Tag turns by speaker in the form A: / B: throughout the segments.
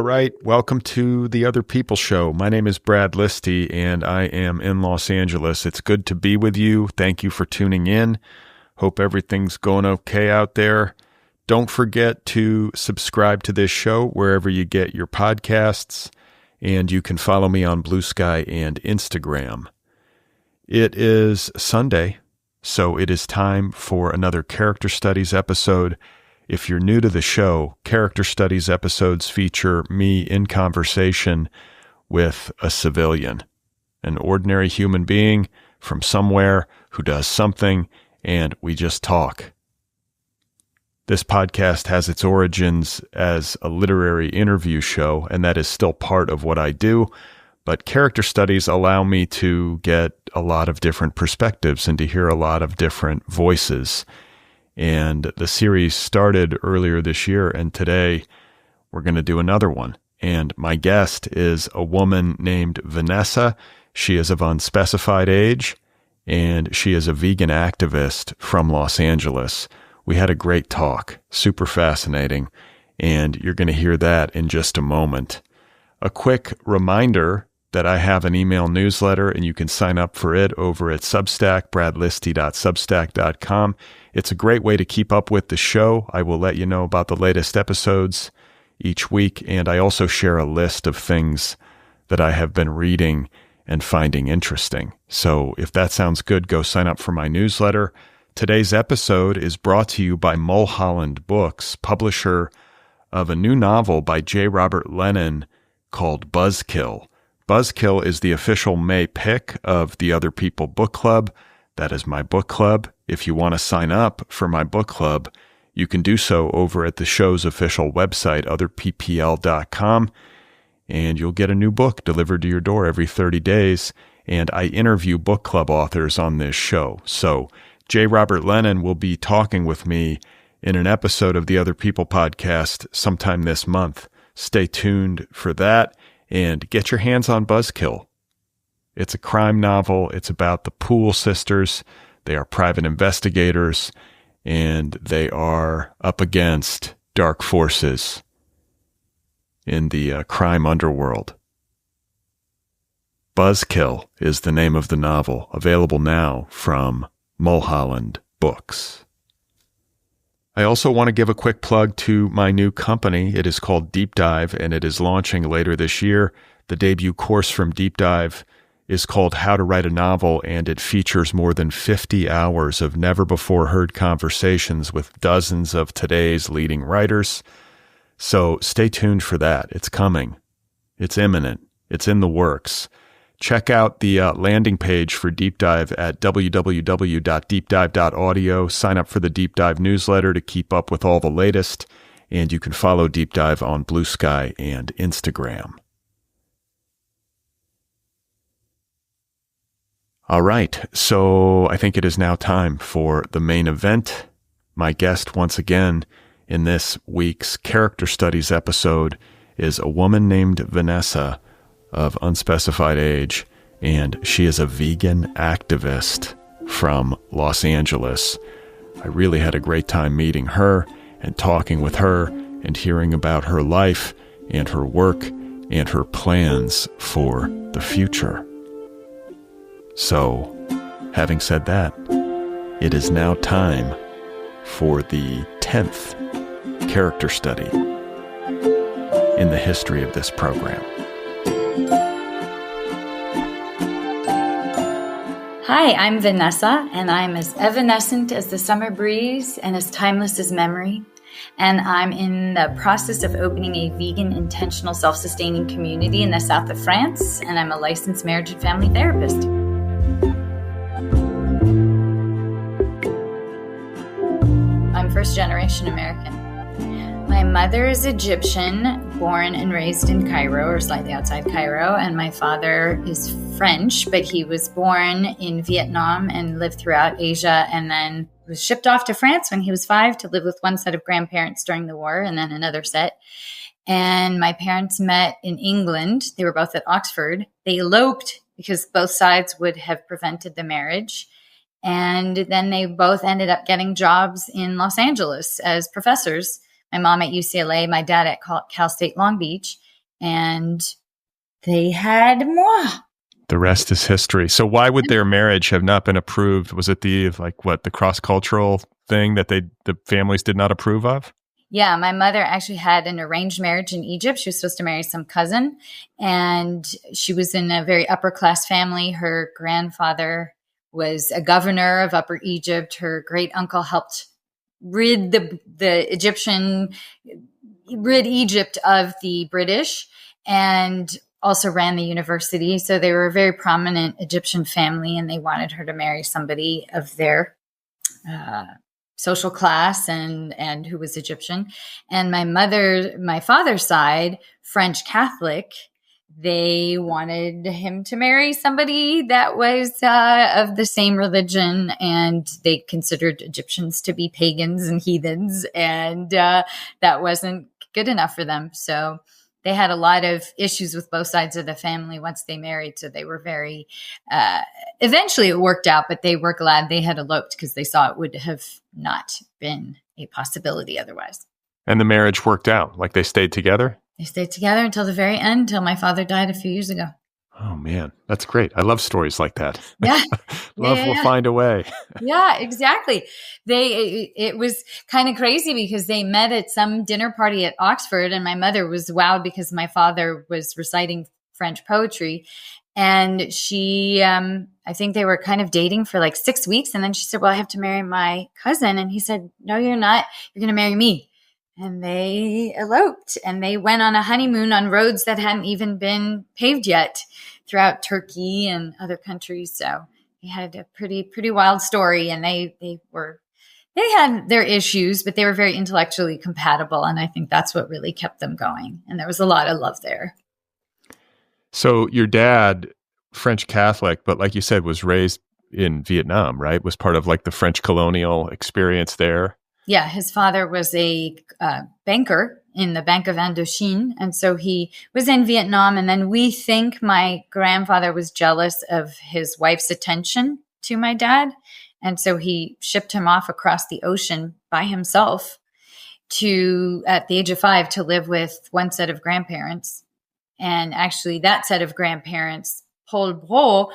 A: All right, welcome to the Other People Show. My name is Brad Listi, and I am in Los Angeles. It's good to be with you. Thank you for tuning in. Hope everything's going okay out there. Don't forget to subscribe to this show wherever you get your podcasts, and you can follow me on Bluesky and Instagram. It is Sunday, so it is time for another Character Studies episode. If you're new to the show, Character Studies episodes feature me in conversation with a civilian, an ordinary human being from somewhere who does something, and we just talk. This podcast has its origins as a literary interview show, and that is still part of what I do, but Character Studies allow me to get a lot of different perspectives and to hear a lot of different voices. And the series started earlier this year, and today we're going to do another one. And my guest is a woman named Vanessa. She is of unspecified age, and she is a vegan activist from Los Angeles. We had a great talk, super fascinating, and you're going to hear that in just a moment. A quick reminder that I have an email newsletter, and you can sign up for it over at Substack, bradlisti.substack.com. It's a great way to keep up with the show. I will let you know about the latest episodes each week, and I also share a list of things that I have been reading and finding interesting. So if that sounds good, go sign up for my newsletter. Today's episode is brought to you by Mulholland Books, publisher of a new novel by J. Robert Lennon called Buzzkill. Buzzkill is the official May pick of the Other People Book Club. That is my book club. If you want to sign up for my book club, you can do so over at the show's official website, otherppl.com, and you'll get a new book delivered to your door every 30 days, and I interview book club authors on this show. So J. Robert Lennon will be talking with me in an episode of the Other People podcast sometime this month. Stay tuned for that. And get your hands on Buzzkill. It's a crime novel. It's about the Poole sisters. They are private investigators, and they are up against dark forces in the crime underworld. Buzzkill is the name of the novel, available now from Mulholland Books. I also want to give a quick plug to my new company. It is called Deep Dive, and it is launching later this year. The debut course from Deep Dive is called How to Write a Novel, and it features more than 50 hours of never-before-heard conversations with dozens of today's leading writers. So stay tuned for that. It's coming. It's imminent. It's in the works. Check out the landing page for Deep Dive at www.deepdive.audio. Sign up for the Deep Dive newsletter to keep up with all the latest, and you can follow Deep Dive on Bluesky and Instagram. All right, so I think it is now time for the main event. My guest, once again, in this week's Character Studies episode is a woman named Vanessa, of unspecified age, and she is a vegan activist from Los Angeles. I really had a great time meeting her and talking with her and hearing about her life and her work and her plans for the future. So, having said that, it is now time for the 10th character study in the history of this program.
B: Hi, I'm Vanessa, and I'm as evanescent as the summer breeze and as timeless as memory. And I'm in the process of opening a vegan, intentional, self-sustaining community in the south of France, and I'm a licensed marriage and family therapist. I'm first-generation American. My mother is Egyptian, born and raised in Cairo, or slightly outside Cairo, and my father is French, but he was born in Vietnam and lived throughout Asia, and then was shipped off to France when he was 5 to live with one set of grandparents during the war, and then another set. And my parents met in England. They were both at Oxford. They eloped because both sides would have prevented the marriage. And then they both ended up getting jobs in Los Angeles as professors. My mom at UCLA, my dad at Cal State Long Beach. and they had moi.
A: The rest is history. So why would their marriage have not been approved? Was it the cross-cultural thing that the families did not approve of?
B: Yeah, my mother actually had an arranged marriage in Egypt. She was supposed to marry some cousin, and she was in a very upper-class family. Her grandfather was a governor of Upper Egypt. Her great-uncle helped rid Egypt of the British, and also ran the university. So they were a very prominent Egyptian family, and they wanted her to marry somebody of their social class and who was Egyptian. And my father's side, French Catholic, they wanted him to marry somebody that was of the same religion, and they considered Egyptians to be pagans and heathens, and that wasn't good enough for them. So they had a lot of issues with both sides of the family once they married. So they were very, eventually it worked out, but they were glad they had eloped because they saw it would have not been a possibility otherwise.
A: And the marriage worked out? Like they stayed together?
B: They stayed together until the very end, until my father died a few years ago.
A: Oh, man. That's great. I love stories like that.
B: Yeah.
A: Love will find a way.
B: Yeah, exactly. It was kind of crazy because they met at some dinner party at Oxford, and my mother was wowed because my father was reciting French poetry. And she, I think they were kind of dating for like 6 weeks. And then she said, well, I have to marry my cousin. And he said, no, you're not. You're going to marry me. And they eloped, and they went on a honeymoon on roads that hadn't even been paved yet throughout Turkey and other countries. So they had a pretty wild story, and they had their issues, but they were very intellectually compatible. And I think that's what really kept them going. And there was a lot of love there.
A: So your dad, French Catholic, but like you said, was raised in Vietnam, right? Was part of like the French colonial experience there.
B: Yeah, his father was a banker in the Bank of Indochine. And so he was in Vietnam. And then we think my grandfather was jealous of his wife's attention to my dad. And so he shipped him off across the ocean by himself at the age of 5, to live with one set of grandparents. And actually that set of grandparents, Paul Bro,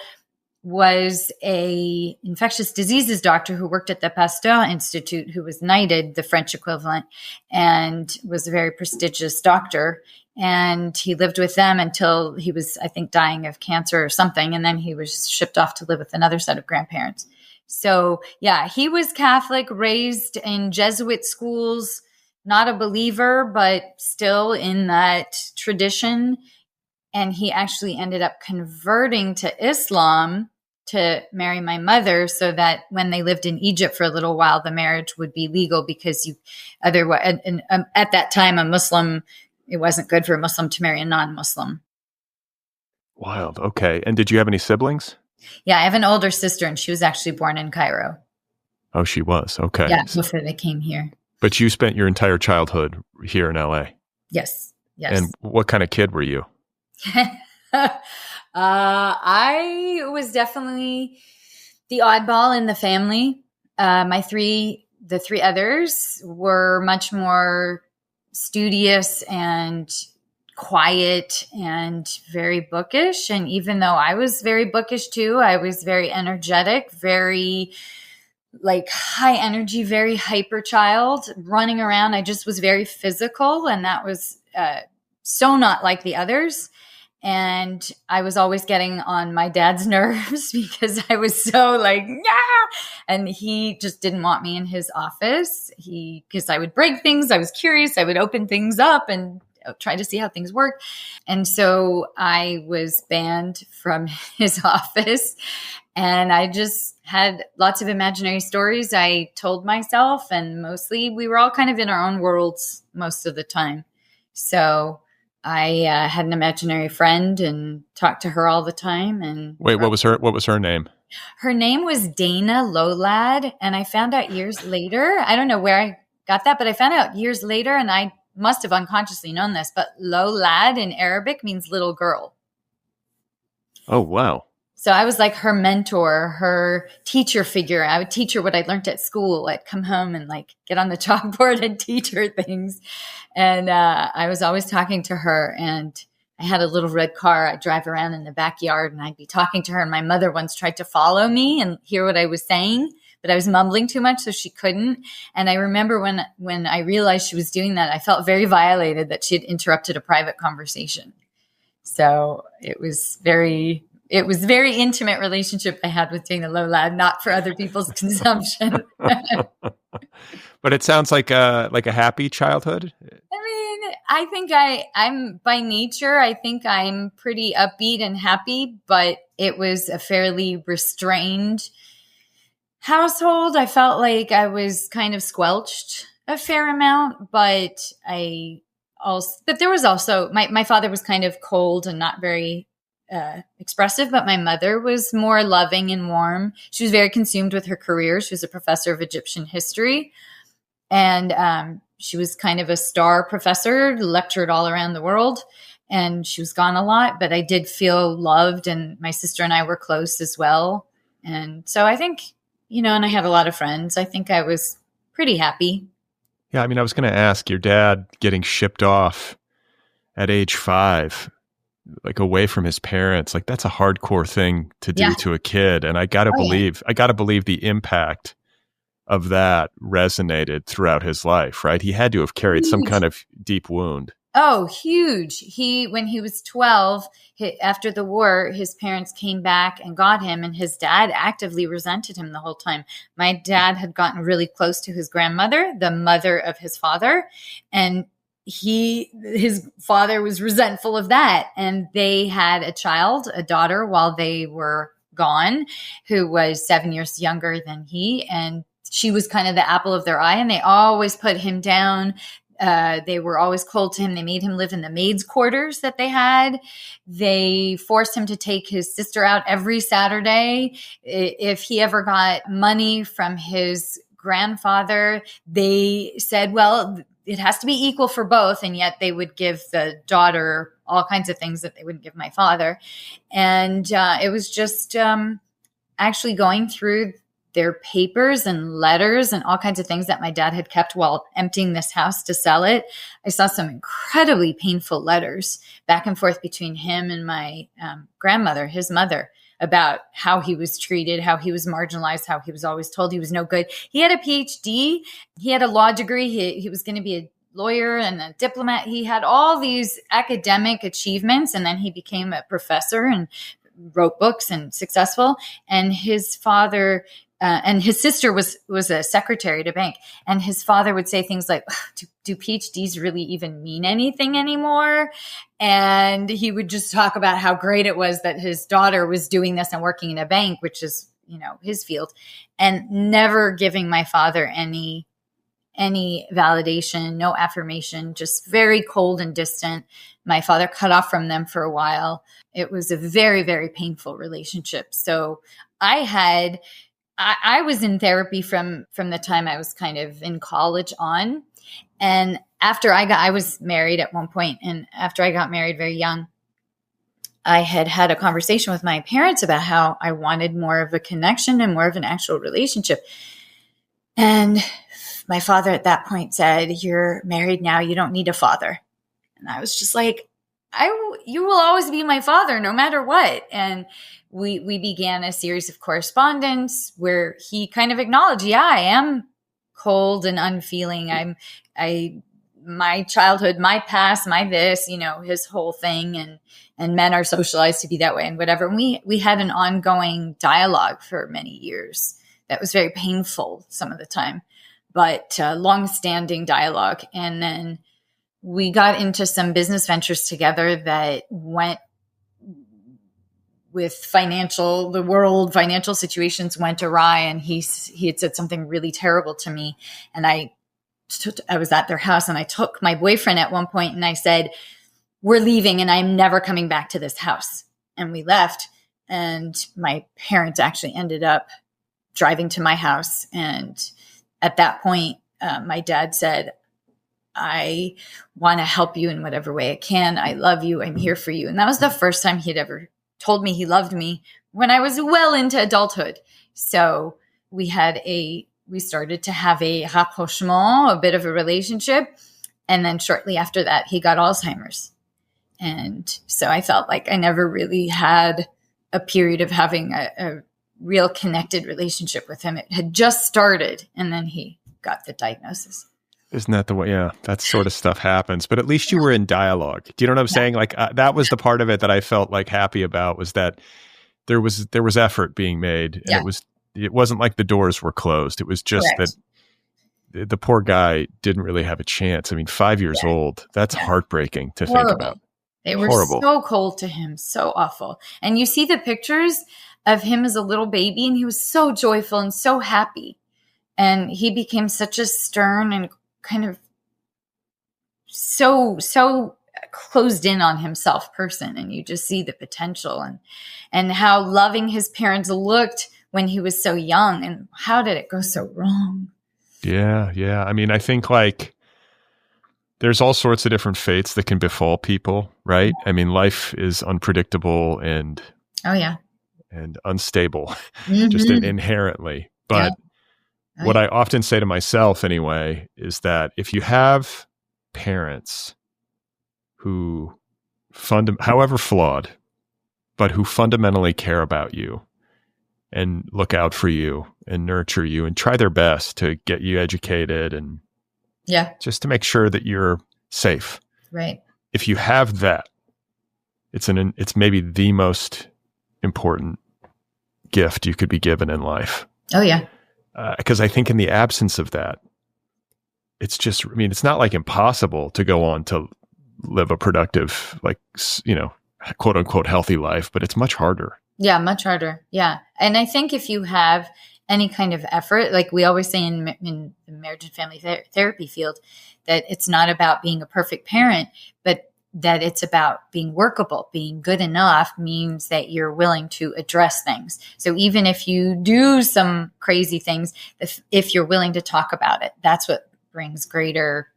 B: was a infectious diseases doctor who worked at the Pasteur Institute, who was knighted, the French equivalent, and was a very prestigious doctor. And he lived with them until he was, I think, dying of cancer or something. And then he was shipped off to live with another set of grandparents. So yeah, he was Catholic, raised in Jesuit schools, not a believer, but still in that tradition. And he actually ended up converting to Islam to marry my mother, so that when they lived in Egypt for a little while, the marriage would be legal, because otherwise, at that time, a Muslim, it wasn't good for a Muslim to marry a non-Muslim.
A: Wild. Okay. And did you have any siblings?
B: Yeah, I have an older sister, and she was actually born in Cairo.
A: Oh, she was. Okay.
B: Yeah, before they came here.
A: But you spent your entire childhood here in LA.
B: Yes. Yes.
A: And what kind of kid were you?
B: I was definitely the oddball in the family. The three others were much more studious and quiet and very bookish. And even though I was very bookish too, I was very energetic, very like high energy, very hyper child running around. I just was very physical, and that was so not like the others. And I was always getting on my dad's nerves because I was so like, yeah. And he just didn't want me in his office. Because I would break things. I was curious. I would open things up and try to see how things work. And so I was banned from his office, and I just had lots of imaginary stories I told myself. And mostly we were all kind of in our own worlds most of the time. So I had an imaginary friend and talked to her all the time. And
A: wait, what was her name?
B: Her name was Dana Lolad, and I found out years later. I don't know where I got that, but I found out years later, and I must have unconsciously known this. But Lolad in Arabic means little girl.
A: Oh wow!
B: So I was like her mentor, her teacher figure. I would teach her what I learned at school. I'd come home and like get on the chalkboard and teach her things. And I was always talking to her. And I had a little red car. I'd drive around in the backyard and I'd be talking to her. And my mother once tried to follow me and hear what I was saying, but I was mumbling too much, so she couldn't. And I remember when I realized she was doing that, I felt very violated that she had interrupted a private conversation. So it was very intimate relationship I had with Dana Lolad, not for other people's consumption.
A: But it sounds like a happy childhood.
B: I mean, I think I'm by nature, I think I'm pretty upbeat and happy, but it was a fairly restrained household. I felt like I was kind of squelched a fair amount, but there was also, my father was kind of cold and not very expressive, but my mother was more loving and warm. She was very consumed with her career. She was a professor of Egyptian history. And she was kind of a star professor, lectured all around the world, and she was gone a lot, but I did feel loved, and my sister and I were close as well. And so I think, and I had a lot of friends. I think I was pretty happy.
A: Yeah, I mean, I was going to ask, your dad getting shipped off at age 5, like away from his parents, like that's a hardcore thing to do to a kid. And I got to believe the impact of that resonated throughout his life, right? He had to have carried some kind of deep wound.
B: Oh, huge. When he was 12, after the war, his parents came back and got him, and his dad actively resented him the whole time. My dad had gotten really close to his grandmother, the mother of his father, and his father was resentful of that. And they had a daughter while they were gone, who was 7 years younger than he, and she was kind of the apple of their eye, and they always put him down. They were always cold to him. They made him live in the maids' quarters that they had. They forced him to take his sister out every Saturday. If he ever got money from his grandfather, they said, well, it has to be equal for both. And yet they would give the daughter all kinds of things that they wouldn't give my father. And it was just actually going through their papers and letters and all kinds of things that my dad had kept while emptying this house to sell it. I saw some incredibly painful letters back and forth between him and my grandmother, his mother, about how he was treated, how he was marginalized, how he was always told he was no good. He had a PhD. He had a law degree. He was going to be a lawyer and a diplomat. He had all these academic achievements, and then he became a professor and wrote books and successful. And his father and his sister was a secretary at a bank. And his father would say things like, do PhDs really even mean anything anymore? And he would just talk about how great it was that his daughter was doing this and working in a bank, which is, his field, and never giving my father any validation, no affirmation, just very cold and distant. My father cut off from them for a while. It was a very, very painful relationship. So I was in therapy from the time I was kind of in college on. And after I was married at one point, and after I got married very young, I had a conversation with my parents about how I wanted more of a connection and more of an actual relationship. And my father at that point said, "You're married now. You don't need a father." And I was just like, you will always be my father no matter what. And we began a series of correspondence where he kind of acknowledged, I am cold and unfeeling. My childhood, my past, my this, his whole thing, and men are socialized to be that way and whatever. And we had an ongoing dialogue for many years that was very painful some of the time, but long-standing dialogue. And then we got into some business ventures together that went with financial situations went awry, and he had said something really terrible to me. And I was at their house, and I took my boyfriend at one point and I said, "We're leaving and I'm never coming back to this house." And we left, and my parents actually ended up driving to my house. And at that point, my dad said, "I want to help you in whatever way I can. I love you. I'm here for you." And that was the first time he had ever told me he loved me, when I was well into adulthood. So we started to have a rapprochement, a bit of a relationship. And then shortly after that, he got Alzheimer's. And so I felt like I never really had a period of having a real connected relationship with him. It had just started, and then he got the diagnosis.
A: Isn't that the way? Yeah, that sort of stuff happens. But at least you were in dialogue. Do you know what I'm saying? Like that was the part of it that I felt like happy about, was that there was effort being made, and it wasn't like the doors were closed. It was just that the poor guy didn't really have a chance. I mean, 5 years old, that's heartbreaking to think about.
B: They were so cold to him, so awful. And you see the pictures of him as a little baby, and he was so joyful and so happy. And he became such a stern and kind of so closed in on himself person. And you just see the potential and how loving his parents looked when he was so young, and how did it go so wrong?
A: Yeah. Yeah. I mean, I think like there's all sorts of different fates that can befall people, right? I mean, life is unpredictable and unstable, just inherently. But what I often say to myself anyway is that if you have parents who however flawed, but who fundamentally care about you and look out for you and nurture you and try their best to get you educated and just to make sure that you're safe.
B: Right.
A: If you have that, it's maybe the most important gift you could be given in life.
B: Oh yeah.
A: Because I think in the absence of that, it's just, I mean, it's not like impossible to go on to live a productive, like, quote unquote, healthy life, but it's much harder.
B: Yeah, much harder. Yeah. And I think if you have any kind of effort, like we always say in the marriage and family therapy field, that it's not about being a perfect parent, but that it's about being workable. Being good enough means that you're willing to address things. So even if you do some crazy things, if you're willing to talk about it, that's what brings greater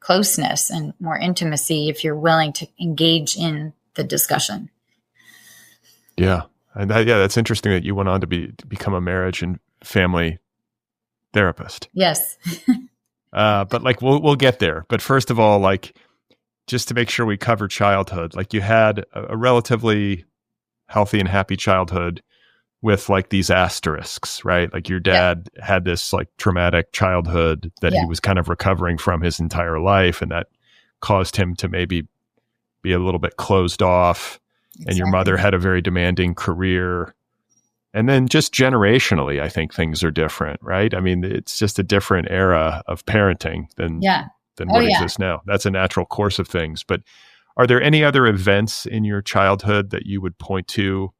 B: closeness and more intimacy, if you're willing to engage in the discussion.
A: Yeah. And that's interesting that you went on to become a marriage and family therapist.
B: Yes.
A: But like, we'll get there. But first of all, like, just to make sure we cover childhood, like you had a relatively healthy and happy childhood with like these asterisks, right? Like your dad had this like traumatic childhood that he was kind of recovering from his entire life. And that caused him to maybe be a little bit closed off. Exactly. And your mother had a very demanding career. And then just generationally, I think things are different, right? I mean, it's just a different era of parenting than what exists now. That's a natural course of things. But are there any other events in your childhood that you would point to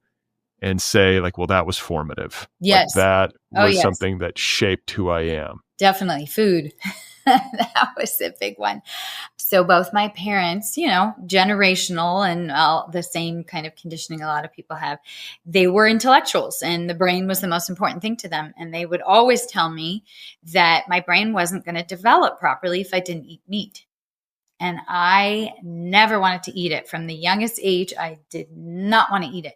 A: and say like, well, that was formative?
B: Yes.
A: Like that was something that shaped who I am.
B: Definitely food. That was a big one. So both my parents, generational and all the same kind of conditioning a lot of people have, they were intellectuals and the brain was the most important thing to them. And they would always tell me that my brain wasn't going to develop properly if I didn't eat meat. And I never wanted to eat it. From the youngest age, I did not want to eat it.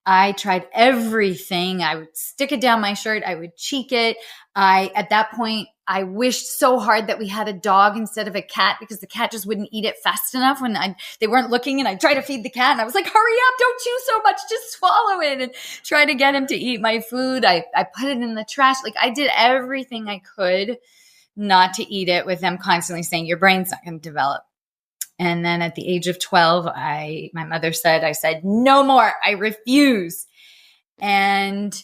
B: I tried everything. I would stick it down my shirt. I would cheek it. At that point, I wished so hard that we had a dog instead of a cat, because the cat just wouldn't eat it fast enough when they weren't looking, and I tried to feed the cat and I was like, hurry up, don't chew so much, just swallow it, and try to get him to eat my food. I put it in the trash. Like I did everything I could not to eat it, with them constantly saying, your brain's not going to develop. And then at the age of 12, my mother said, I said, no more, I refuse. And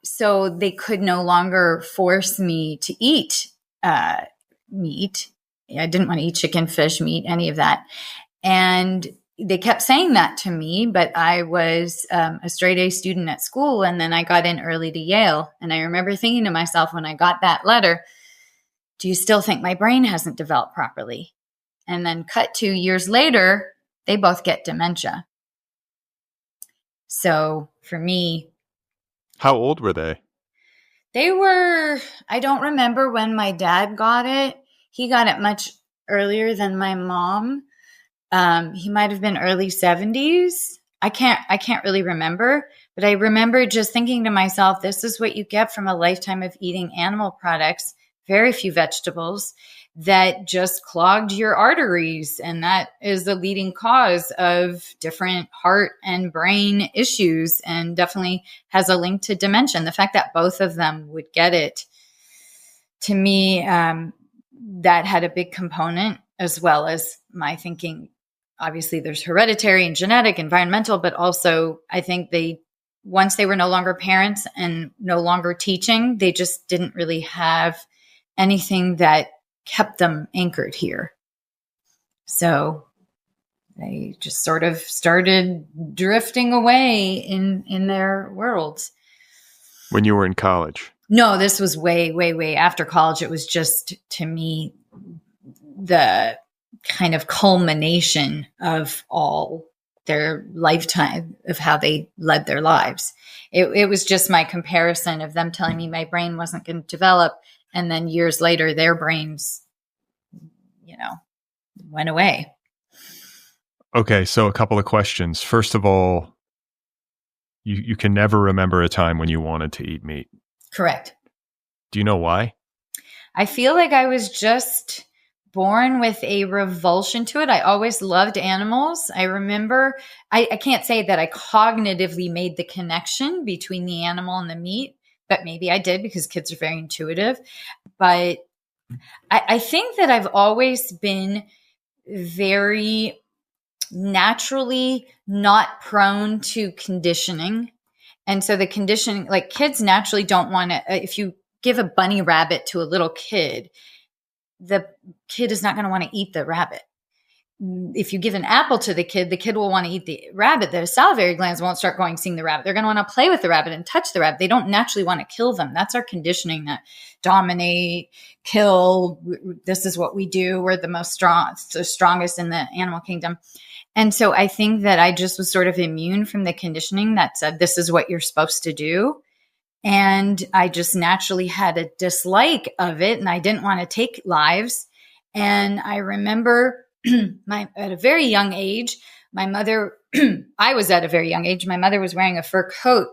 B: so they could no longer force me to eat meat. I didn't want to eat chicken, fish, meat, any of that. And they kept saying that to me, but I was a straight A student at school. And then I got in early to Yale. And I remember thinking to myself when I got that letter, do you still think my brain hasn't developed properly? And then cut 2 years later, they both get dementia. So for me.
A: How old were they?
B: They were, I don't remember when my dad got it. He got it much earlier than my mom. He might have been early 70s. I can't really remember, but I remember just thinking to myself, this is what you get from a lifetime of eating animal products very few vegetables, that just clogged your arteries. And that is the leading cause of different heart and brain issues, and definitely has a link to dementia. The fact that both of them would get it, to me, that had a big component, as well as my thinking. Obviously, there's hereditary and genetic, environmental, but also I think once they were no longer parents and no longer teaching, they just didn't really have anything that kept them anchored here. So they just sort of started drifting away in their worlds.
A: When you were in college?
B: No, this was way, way, way after college. It was just, to me, the kind of culmination of all their lifetime of how they led their lives. It was just my comparison of them telling me my brain wasn't going to develop. And then years later, their brains, went away.
A: Okay, so a couple of questions. First of all, you can never remember a time when you wanted to eat meat.
B: Correct.
A: Do you know why?
B: I feel like I was just born with a revulsion to it. I always loved animals. I remember, I can't say that I cognitively made the connection between the animal and the meat, but maybe I did, because kids are very intuitive. But I think that I've always been very naturally not prone to conditioning. And so the conditioning, like, kids naturally don't want to, if you give a bunny rabbit to a little kid, the kid is not going to want to eat the rabbit. If you give an apple to the kid will want to eat the rabbit. The salivary glands won't start going seeing the rabbit. They're going to want to play with the rabbit and touch the rabbit. They don't naturally want to kill them. That's our conditioning, that dominate, kill. This is what we do. We're the strongest in the animal kingdom. And so I think that I just was sort of immune from the conditioning that said, this is what you're supposed to do. And I just naturally had a dislike of it, and I didn't want to take lives. And I remember at a very young age, my mother was wearing a fur coat.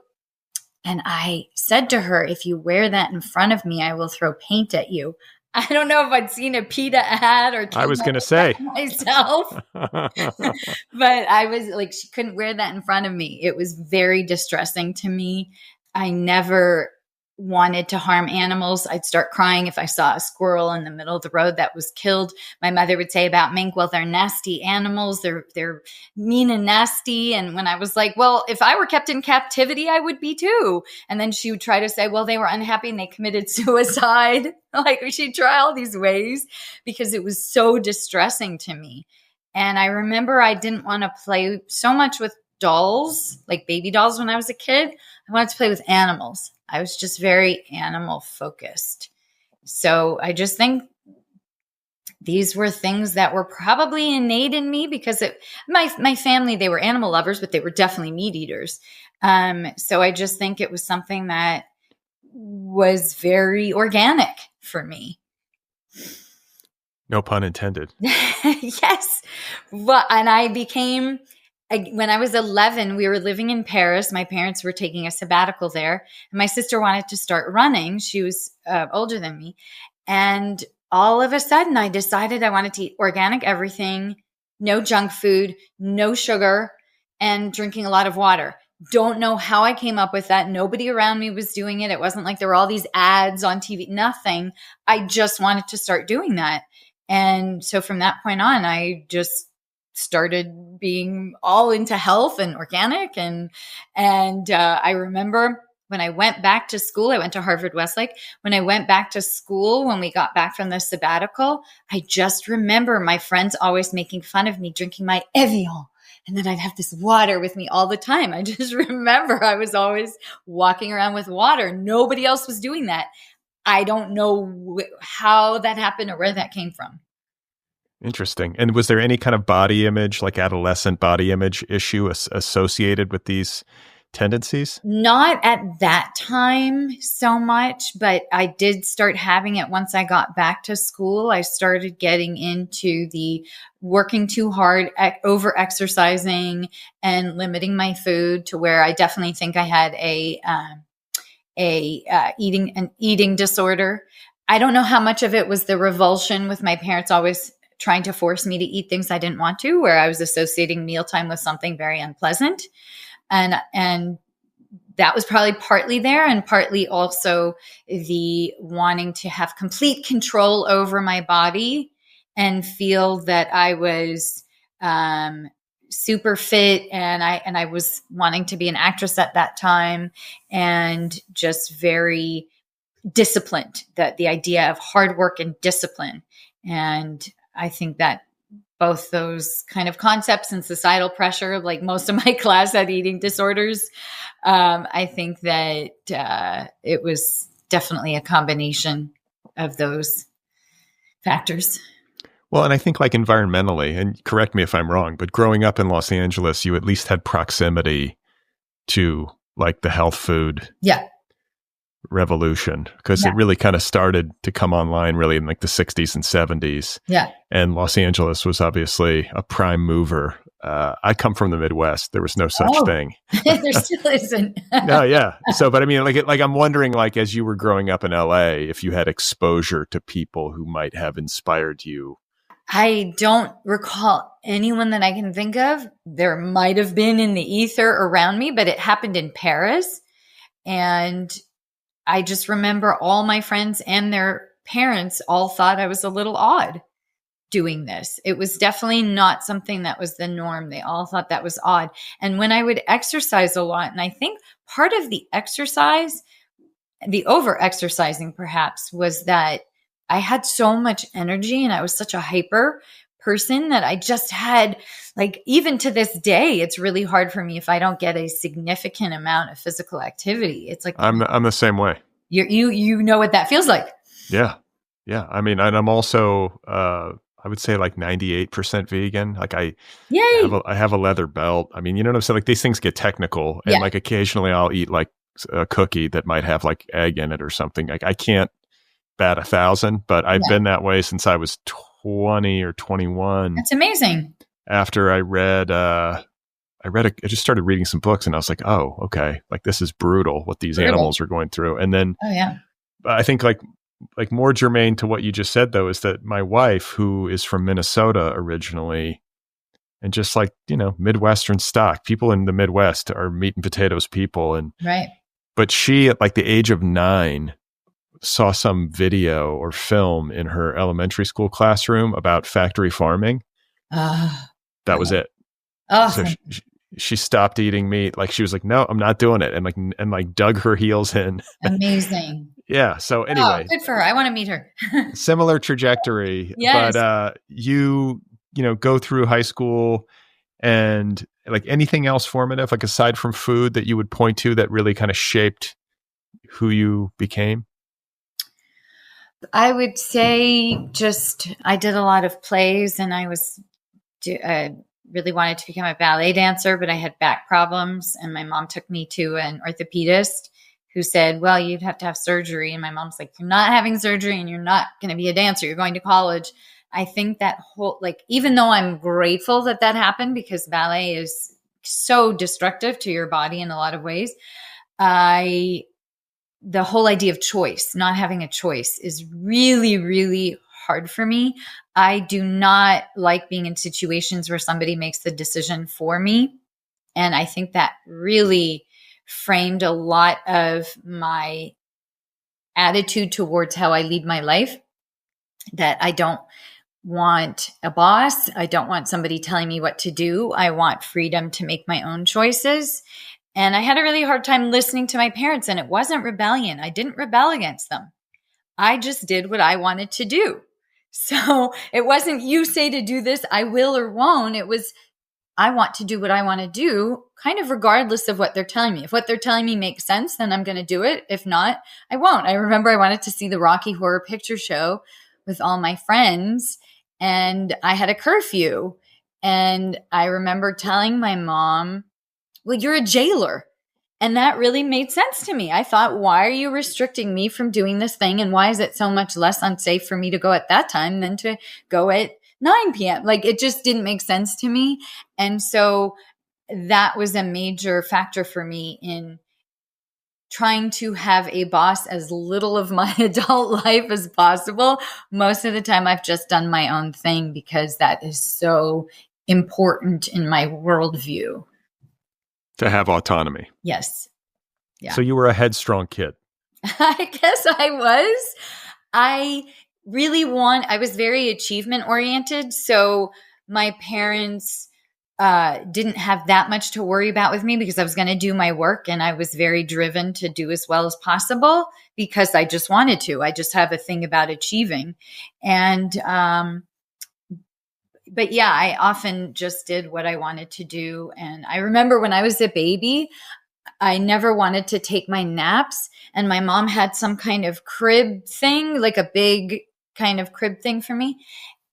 B: And I said to her, if you wear that in front of me, I will throw paint at you. I don't know if I'd seen a PETA ad or
A: I was going to say
B: myself, but I was like, she couldn't wear that in front of me. It was very distressing to me. I never wanted to harm animals. I'd start crying if I saw a squirrel in the middle of the road that was killed. My mother would say about mink, well, they're nasty animals. They're mean and nasty. And when I was like, well, if I were kept in captivity, I would be too. And then she would try to say, well, they were unhappy and they committed suicide. Like, she'd try all these ways because it was so distressing to me. And I remember I didn't want to play so much with dolls, like baby dolls, when I was a kid. I wanted to play with animals. I was just very animal focused. So I just think these were things that were probably innate in me, because my family, they were animal lovers, but they were definitely meat eaters. So I just think it was something that was very organic for me.
A: No pun intended.
B: Yes. Well, and when I was 11, we were living in Paris. My parents were taking a sabbatical there. And my sister wanted to start running. She was older than me. And all of a sudden, I decided I wanted to eat organic everything, no junk food, no sugar, and drinking a lot of water. Don't know how I came up with that. Nobody around me was doing it. It wasn't like there were all these ads on TV, nothing. I just wanted to start doing that. And so from that point on, I just started being all into health and organic. And I remember when I went back to school, I went to Harvard Westlake. When I went back to school, when we got back from the sabbatical, I just remember my friends always making fun of me drinking my Evian. And then I'd have this water with me all the time. I just remember I was always walking around with water. Nobody else was doing that. I don't know how that happened or where that came from.
A: Interesting. And was there any kind of body image, like adolescent body image issue associated with these tendencies?
B: Not at that time so much, but I did start having it once I got back to school. I started getting into the working too hard, over exercising, and limiting my food, to where I definitely think I had an eating disorder. I don't know how much of it was the revulsion with my parents always trying to force me to eat things I didn't want to, where I was associating mealtime with something very unpleasant. And that was probably partly there, and partly also the wanting to have complete control over my body and feel that I was super fit, and I was wanting to be an actress at that time, and just very disciplined. That the idea of hard work and discipline, and I think that both those kind of concepts and societal pressure, like most of my class had eating disorders. I think that it was definitely a combination of those factors.
A: Well, and I think like environmentally, and correct me if I'm wrong, but growing up in Los Angeles, you at least had proximity to like the health food revolution, because it really kind of started to come online really in like the 60s and 70s.
B: Yeah.
A: And Los Angeles was obviously a prime mover. I come from the Midwest. There was no such thing.
B: There still isn't.
A: No, yeah. So, but I mean, like I'm wondering, like, as you were growing up in LA, if you had exposure to people who might have inspired you.
B: I don't recall anyone that I can think of. There might have been in the ether around me, but it happened in Paris. And I just remember all my friends and their parents all thought I was a little odd doing this. It was definitely not something that was the norm. They all thought that was odd. And when I would exercise a lot, and I think part of the exercise, the over exercising perhaps, was that I had so much energy and I was such a hyper person that I just had, like, even to this day, it's really hard for me if I don't get a significant amount of physical activity. It's like
A: I'm the same way.
B: You know what that feels like.
A: Yeah. I mean, and I'm also I would say like 98% vegan. Like I have a leather belt. I mean, you know what I'm saying? Like these things get technical, and like occasionally I'll eat like a cookie that might have like egg in it or something. Like I can't bat 1,000, but I've been that way since I was 20 or 21.
B: That's amazing.
A: After I just started reading some books, and I was like, oh, okay, like this is brutal what these animals are going through. And then I think like more germane to what you just said though, is that my wife, who is from Minnesota originally, and just like, you know, Midwestern stock, people in the Midwest are meat and potatoes people. And but she, at like the age of 9, saw some video or film in her elementary school classroom about factory farming. That was it. So she stopped eating meat. Like she was like, no, I'm not doing it. And like dug her heels in.
B: Amazing.
A: Yeah. So anyway,
B: good for her. I want to meet her.
A: Similar trajectory.
B: Yes.
A: But you know, go through high school, and like anything else formative, like aside from food, that you would point to that really kind of shaped who you became?
B: I would say I did a lot of plays, and I really wanted to become a ballet dancer, but I had back problems, and my mom took me to an orthopedist who said, well, you'd have to have surgery. And my mom's like, you're not having surgery and you're not going to be a dancer. You're going to college. I think that whole, like, even though I'm grateful that happened, because ballet is so destructive to your body in a lot of ways, the whole idea of choice, not having a choice, is really, really hard for me. I do not like being in situations where somebody makes the decision for me. And I think that really framed a lot of my attitude towards how I lead my life, that I don't want a boss. I don't want somebody telling me what to do. I want freedom to make my own choices. And I had a really hard time listening to my parents, and it wasn't rebellion. I didn't rebel against them. I just did what I wanted to do. So it wasn't, you say to do this, I will or won't. It was, I want to do what I want to do, kind of regardless of what they're telling me. If what they're telling me makes sense, then I'm going to do it. If not, I won't. I remember I wanted to see the Rocky Horror Picture Show with all my friends, and I had a curfew. And I remember telling my mom, well, you're a jailer. And that really made sense to me. I thought, why are you restricting me from doing this thing? And why is it so much less unsafe for me to go at that time than to go at 9 p.m.? Like, it just didn't make sense to me. And so that was a major factor for me in trying to have a boss as little of my adult life as possible. Most of the time I've just done my own thing because that is so important in my worldview.
A: To have autonomy.
B: Yes. Yeah.
A: So you were a headstrong kid.
B: I guess I was. I was very achievement oriented. So my parents didn't have that much to worry about with me because I was going to do my work, and I was very driven to do as well as possible because I just wanted to. I just have a thing about achieving. And, but yeah, I often just did what I wanted to do. And I remember when I was a baby, I never wanted to take my naps, and my mom had some kind of crib thing, like a big kind of crib thing for me.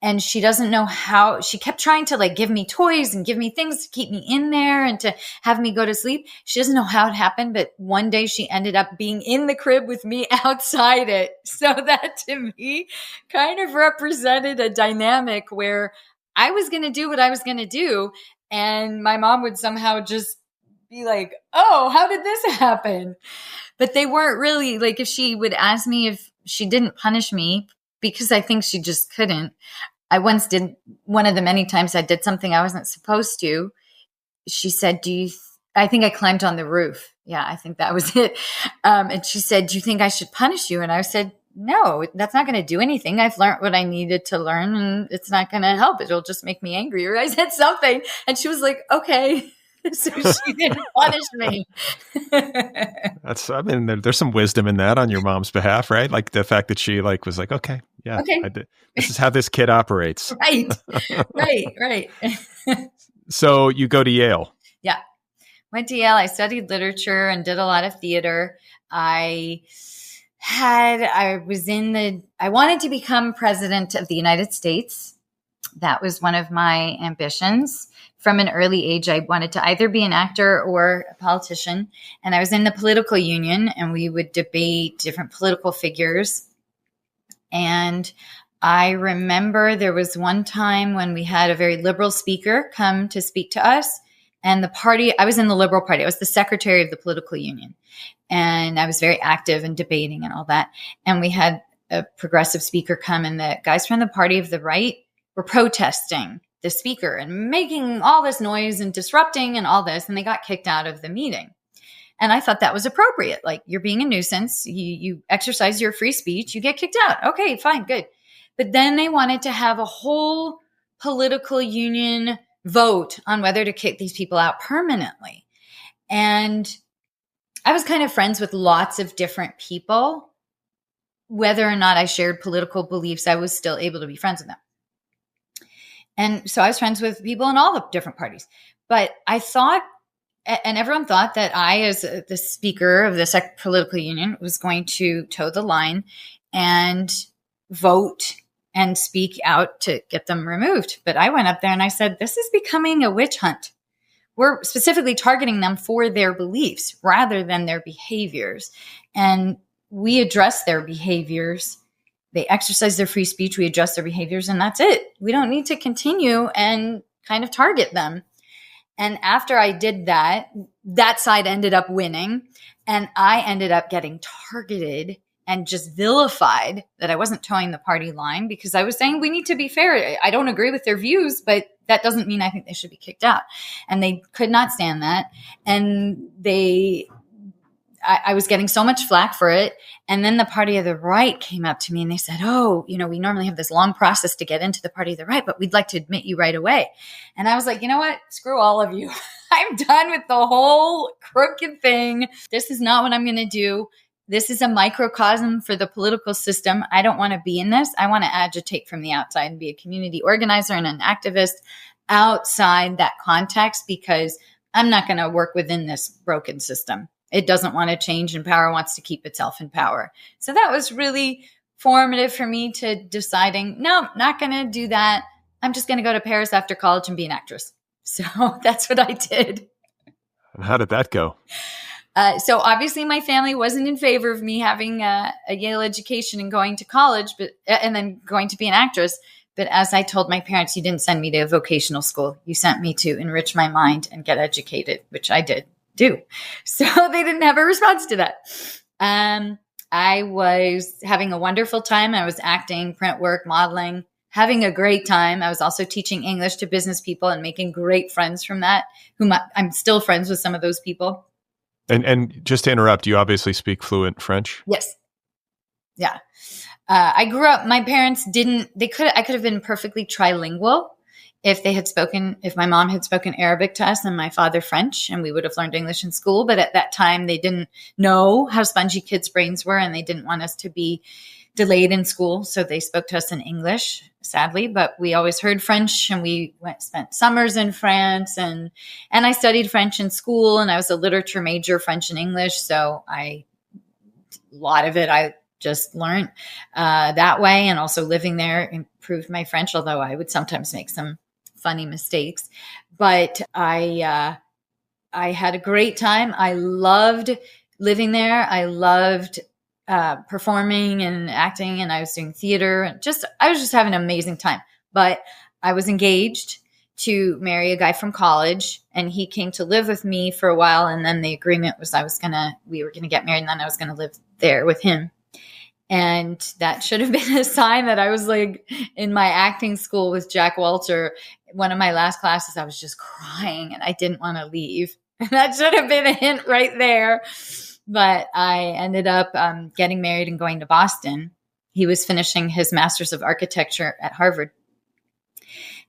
B: And she doesn't know how. She kept trying to like give me toys and give me things to keep me in there and to have me go to sleep. She doesn't know how it happened, but one day she ended up being in the crib with me outside it. So that to me kind of represented a dynamic where I was going to do what I was going to do, and my mom would somehow just be like, oh, how did this happen? But they weren't really like, if she would ask me if she didn't punish me, because I think she just couldn't. I once did, one of the many times I did something I wasn't supposed to. She said, I think I climbed on the roof. Yeah, I think that was it. And she said, do you think I should punish you? And I said, no, that's not going to do anything. I've learned what I needed to learn, and it's not going to help. It'll just make me angrier. I said something, and she was like, okay. So she didn't punish me.
A: There's some wisdom in that on your mom's behalf, right? Like the fact that she was like, okay, yeah, okay. This is how this kid operates.
B: Right.
A: So you go to Yale.
B: Yeah. Went to Yale. I studied literature and did a lot of theater. I wanted to become president of the United States. That was one of my ambitions. From an early age, I wanted to either be an actor or a politician. And I was in the political union, and we would debate different political figures. And I remember there was one time when we had a very liberal speaker come to speak to us. And the party, I was in the Liberal Party. I was the secretary of the political union. And I was very active in debating and all that. And we had a progressive speaker come, and the guys from the party of the right were protesting the speaker and making all this noise and disrupting and all this. And they got kicked out of the meeting. And I thought that was appropriate. Like, you're being a nuisance. You exercise your free speech. You get kicked out. Okay, fine, good. But then they wanted to have a whole political union vote on whether to kick these people out permanently. And I was kind of friends with lots of different people. Whether or not I shared political beliefs, I was still able to be friends with them. And so I was friends with people in all the different parties. But I thought, and everyone thought, that I, as the speaker of the political union, was going to toe the line and vote and speak out to get them removed. But I went up there and I said, this is becoming a witch hunt. We're specifically targeting them for their beliefs rather than their behaviors. And we address their behaviors. They exercise their free speech. We address their behaviors, and that's it. We don't need to continue and kind of target them. And after I did that, that side ended up winning, and I ended up getting targeted and just vilified that I wasn't towing the party line because I was saying we need to be fair. I don't agree with their views, but that doesn't mean I think they should be kicked out. And they could not stand that. And I was getting so much flack for it. And then the party of the right came up to me and they said, oh, we normally have this long process to get into the party of the right, but we'd like to admit you right away. And I was like, you know what? Screw all of you. I'm done with the whole crooked thing. This is not what I'm going to do. This is a microcosm for the political system. I don't want to be in this. I want to agitate from the outside and be a community organizer and an activist outside that context because I'm not going to work within this broken system. It doesn't want to change, and power wants to keep itself in power. So that was really formative for me to deciding, no, not going to do that. I'm just going to go to Paris after college and be an actress. So that's what I did.
A: And how did that go?
B: So obviously my family wasn't in favor of me having a Yale education and going to college, and then going to be an actress. But as I told my parents, you didn't send me to a vocational school. You sent me to enrich my mind and get educated, which I did. do. So they didn't have a response to that. I was having a wonderful time. I was acting, print work, modeling, having a great time. I was also teaching English to business people and making great friends from that, whom I'm still friends with some of those people.
A: And just to interrupt, you obviously speak fluent French?
B: Yes. Yeah. I grew up, my parents I could have been perfectly trilingual if my mom had spoken Arabic to us and my father French, and we would have learned English in school. But at that time, they didn't know how spongy kids' brains were, and they didn't want us to be delayed in school. So they spoke to us in English, sadly, but we always heard French, and we spent summers in France, and I studied French in school, and I was a literature major, French and English. So a lot of it I just learned that way, and also living there improved my French, although I would sometimes make some funny mistakes. But I had a great time. I loved living there. I loved performing and acting, and I was doing theater, and I was just having an amazing time. But I was engaged to marry a guy from college, and he came to live with me for a while. And then the agreement was we were going to get married, and then I was going to live there with him. And that should have been a sign that I was like in my acting school with Jack Walter. One of my last classes, I was just crying and I didn't want to leave. That should have been a hint right there. But I ended up getting married and going to Boston. He was finishing his master's of architecture at Harvard.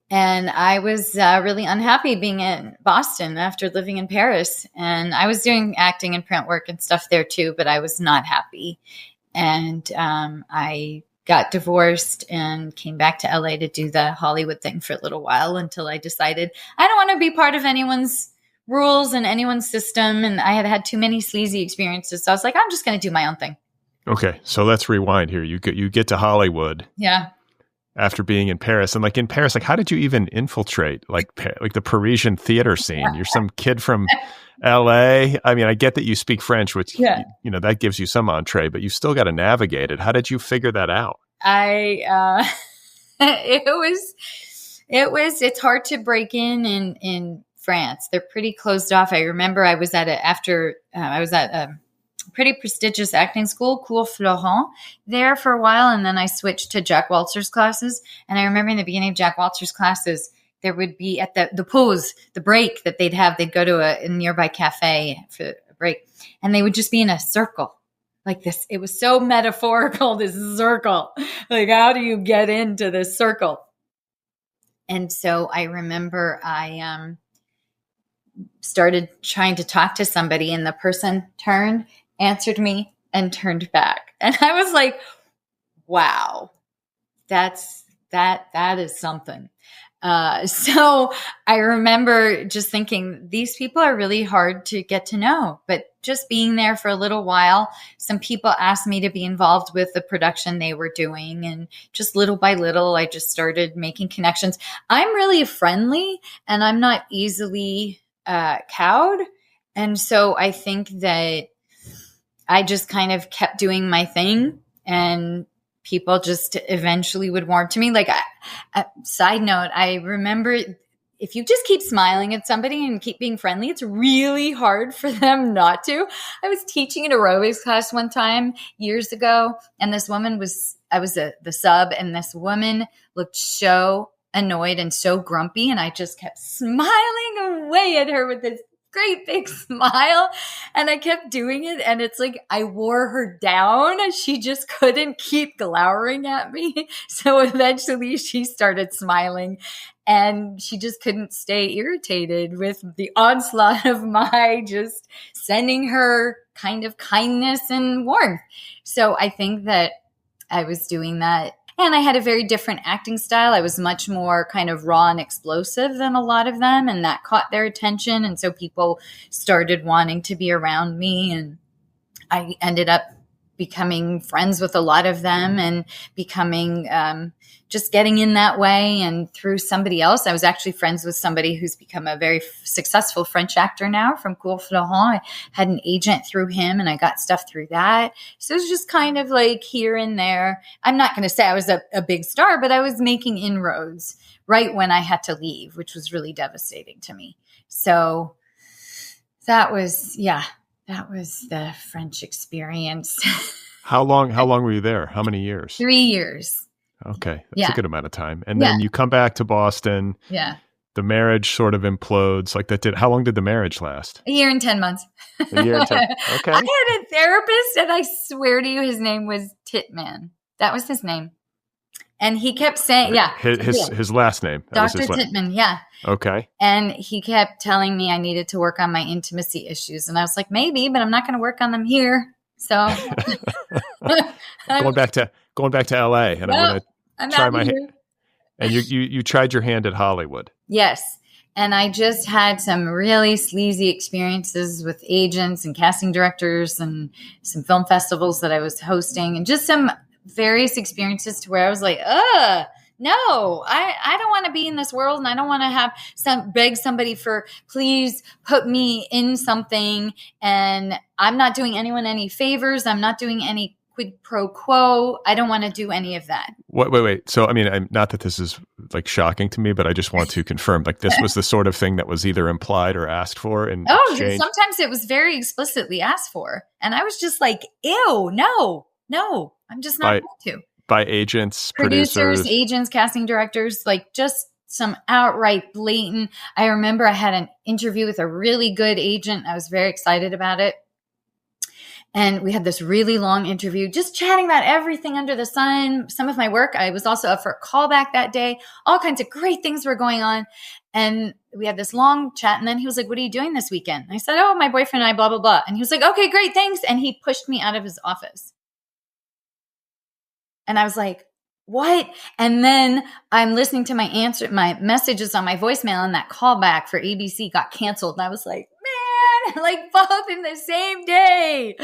B: And I was really unhappy being in Boston after living in Paris. And I was doing acting and print work and stuff there too, but I was not happy. And I got divorced and came back to LA to do the Hollywood thing for a little while until I decided I don't want to be part of anyone's rules and anyone's system. And I had had too many sleazy experiences. So I was like, I'm just going to do my own thing.
A: Okay. So let's rewind here. You get to Hollywood.
B: Yeah.
A: After being in Paris. And like in Paris, like how did you even infiltrate like the Parisian theater scene? You're some kid from LA. I mean, I get that you speak French, which, that gives you some entree, but you still got to navigate it. How did you figure that out?
B: It's hard to break in France. They're pretty closed off. I remember I was at a pretty prestigious acting school, Cours Florent, there for a while. And then I switched to Jack Walter's classes. And I remember in the beginning of Jack Walter's classes, there would be at the pause, the break that they'd go to a nearby cafe for a break. And they would just be in a circle like this. It was so metaphorical, this circle. Like, how do you get into this circle? And so I remember I started trying to talk to somebody, and the person answered me and turned back. And I was like, wow, that is something. So I remember just thinking, these people are really hard to get to know, but just being there for a little while, some people asked me to be involved with the production they were doing. And just little by little, I just started making connections. I'm really friendly and I'm not easily cowed. And so I think that I just kind of kept doing my thing, and people just eventually would warm to me. Like, side note, I remember if you just keep smiling at somebody and keep being friendly, it's really hard for them not to. I was teaching an aerobics class one time years ago, and I was the sub, and this woman looked so annoyed and so grumpy, and I just kept smiling away at her with this great big smile, and I kept doing it, and it's like I wore her down. She just couldn't keep glowering at me, so eventually she started smiling, and she just couldn't stay irritated with the onslaught of my just sending her kind of kindness and warmth. So I think that I was doing that. And I had a very different acting style. I was much more kind of raw and explosive than a lot of them. And that caught their attention. And so people started wanting to be around me. And I ended up becoming friends with a lot of them and becoming just getting in that way. And through somebody else, I was actually friends with somebody who's become a very successful French actor now from Cours Florent. I had an agent through him, and I got stuff through that. So it was just kind of like here and there. I'm not going to say I was a big star, but I was making inroads right when I had to leave, which was really devastating to me. So that was the French experience.
A: How long were you there? How many years?
B: 3 years.
A: Okay. That's
B: Yeah.
A: a good amount of time. And
B: Yeah.
A: then you come back to Boston.
B: Yeah.
A: The marriage sort of implodes. How long did the marriage last?
B: A year and 10 months.
A: A year and 10. Okay.
B: I had a therapist, and I swear to you, his name was Titman. That was his name. And he kept saying,
A: his last name.
B: Dr. Titman, yeah.
A: Okay.
B: And he kept telling me I needed to work on my intimacy issues. And I was like, maybe, but I'm not going to work on them here. So
A: going back to LA, and I'm going to try my hand. And you tried your hand at Hollywood.
B: Yes. And I just had some really sleazy experiences with agents and casting directors and some film festivals that I was hosting, and just some various experiences to where I was like, no, I don't want to be in this world, and I don't want to have beg somebody for, please put me in something. And I'm not doing anyone any favors. I'm not doing any quid pro quo. I don't want to do any of that.
A: Wait. So, I mean, not that this is like shocking to me, but I just want to confirm, like, this was the sort of thing that was either implied or asked for in exchange?
B: Sometimes it was very explicitly asked for. And I was just like, ew, no, I'm just not going to.
A: By agents,
B: producers, agents, casting directors, like just some outright blatant. I remember I had an interview with a really good agent. I was very excited about it. And we had this really long interview, just chatting about everything under the sun, some of my work. I was also up for a callback that day. All kinds of great things were going on. And we had this long chat. And then he was like, what are you doing this weekend? I said, my boyfriend and I, blah, blah, blah. And he was like, okay, great, thanks. And he pushed me out of his office. And I was like, what? And then I'm listening to my messages on my voicemail, and that callback for ABC got canceled. And I was like, man, like both in the same day.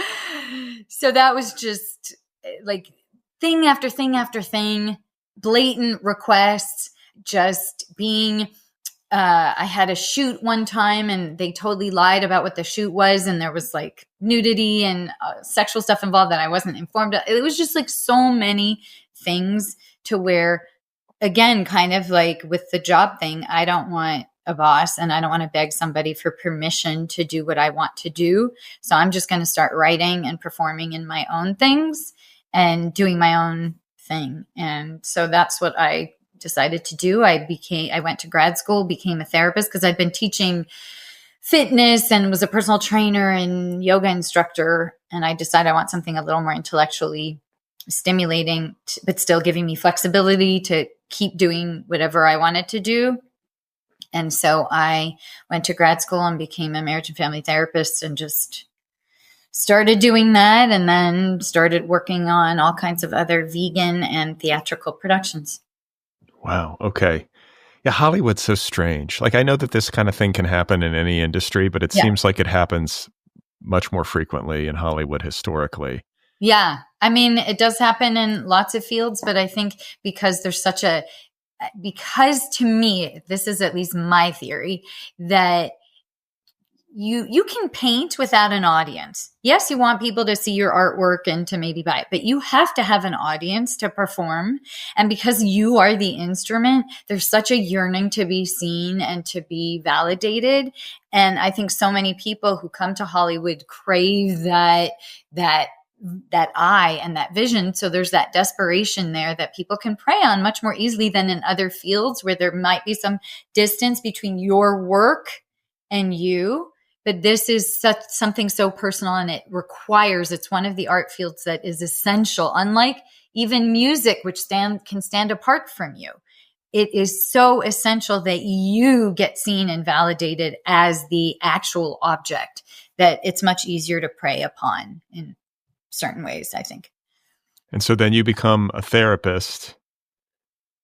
B: So that was just like thing after thing after thing, blatant requests, just being, I had a shoot one time and they totally lied about what the shoot was. And there was like nudity and sexual stuff involved that I wasn't informed of. It was just like so many things to where, again, kind of like with the job thing, I don't want a boss and I don't want to beg somebody for permission to do what I want to do. So I'm just going to start writing and performing in my own things and doing my own thing. And so that's what I decided to do. I went to grad school, became a therapist because I'd been teaching fitness and was a personal trainer and yoga instructor. And I decided I want something a little more intellectually stimulating, but still giving me flexibility to keep doing whatever I wanted to do. And so I went to grad school and became a marriage and family therapist and just started doing that, and then started working on all kinds of other vegan and theatrical productions.
A: Wow. Okay. Yeah. Hollywood's so strange. Like, I know that this kind of thing can happen in any industry, but it seems like it happens much more frequently in Hollywood historically.
B: Yeah. I mean, it does happen in lots of fields, but I think because to me, this is at least my theory, that you can paint without an audience. Yes, you want people to see your artwork and to maybe buy it, but you have to have an audience to perform. And because you are the instrument, there's such a yearning to be seen and to be validated. And I think so many people who come to Hollywood crave that eye and that vision. So there's that desperation there that people can prey on much more easily than in other fields where there might be some distance between your work and you. But this is something so personal, and it's one of the art fields that is essential, unlike even music, which can stand apart from you. It is so essential that you get seen and validated as the actual object, that it's much easier to prey upon in certain ways, I think.
A: And so then you become a therapist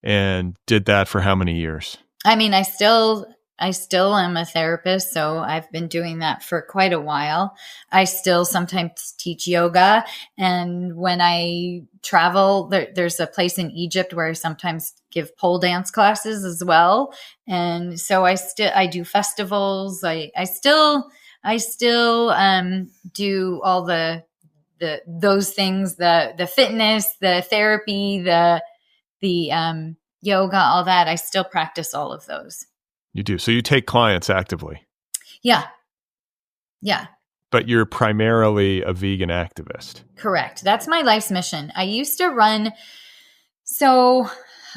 A: and did that for how many years? I mean,
B: I still am a therapist, so I've been doing that for quite a while. I still sometimes teach yoga, and when I travel, there's a place in Egypt where I sometimes give pole dance classes as well. And so I do festivals. I still do all those things, the fitness, the therapy, the yoga, all that. I still practice all of those.
A: You do. So you take clients actively.
B: Yeah. Yeah.
A: But you're primarily a vegan activist.
B: Correct. That's my life's mission. I used to run. So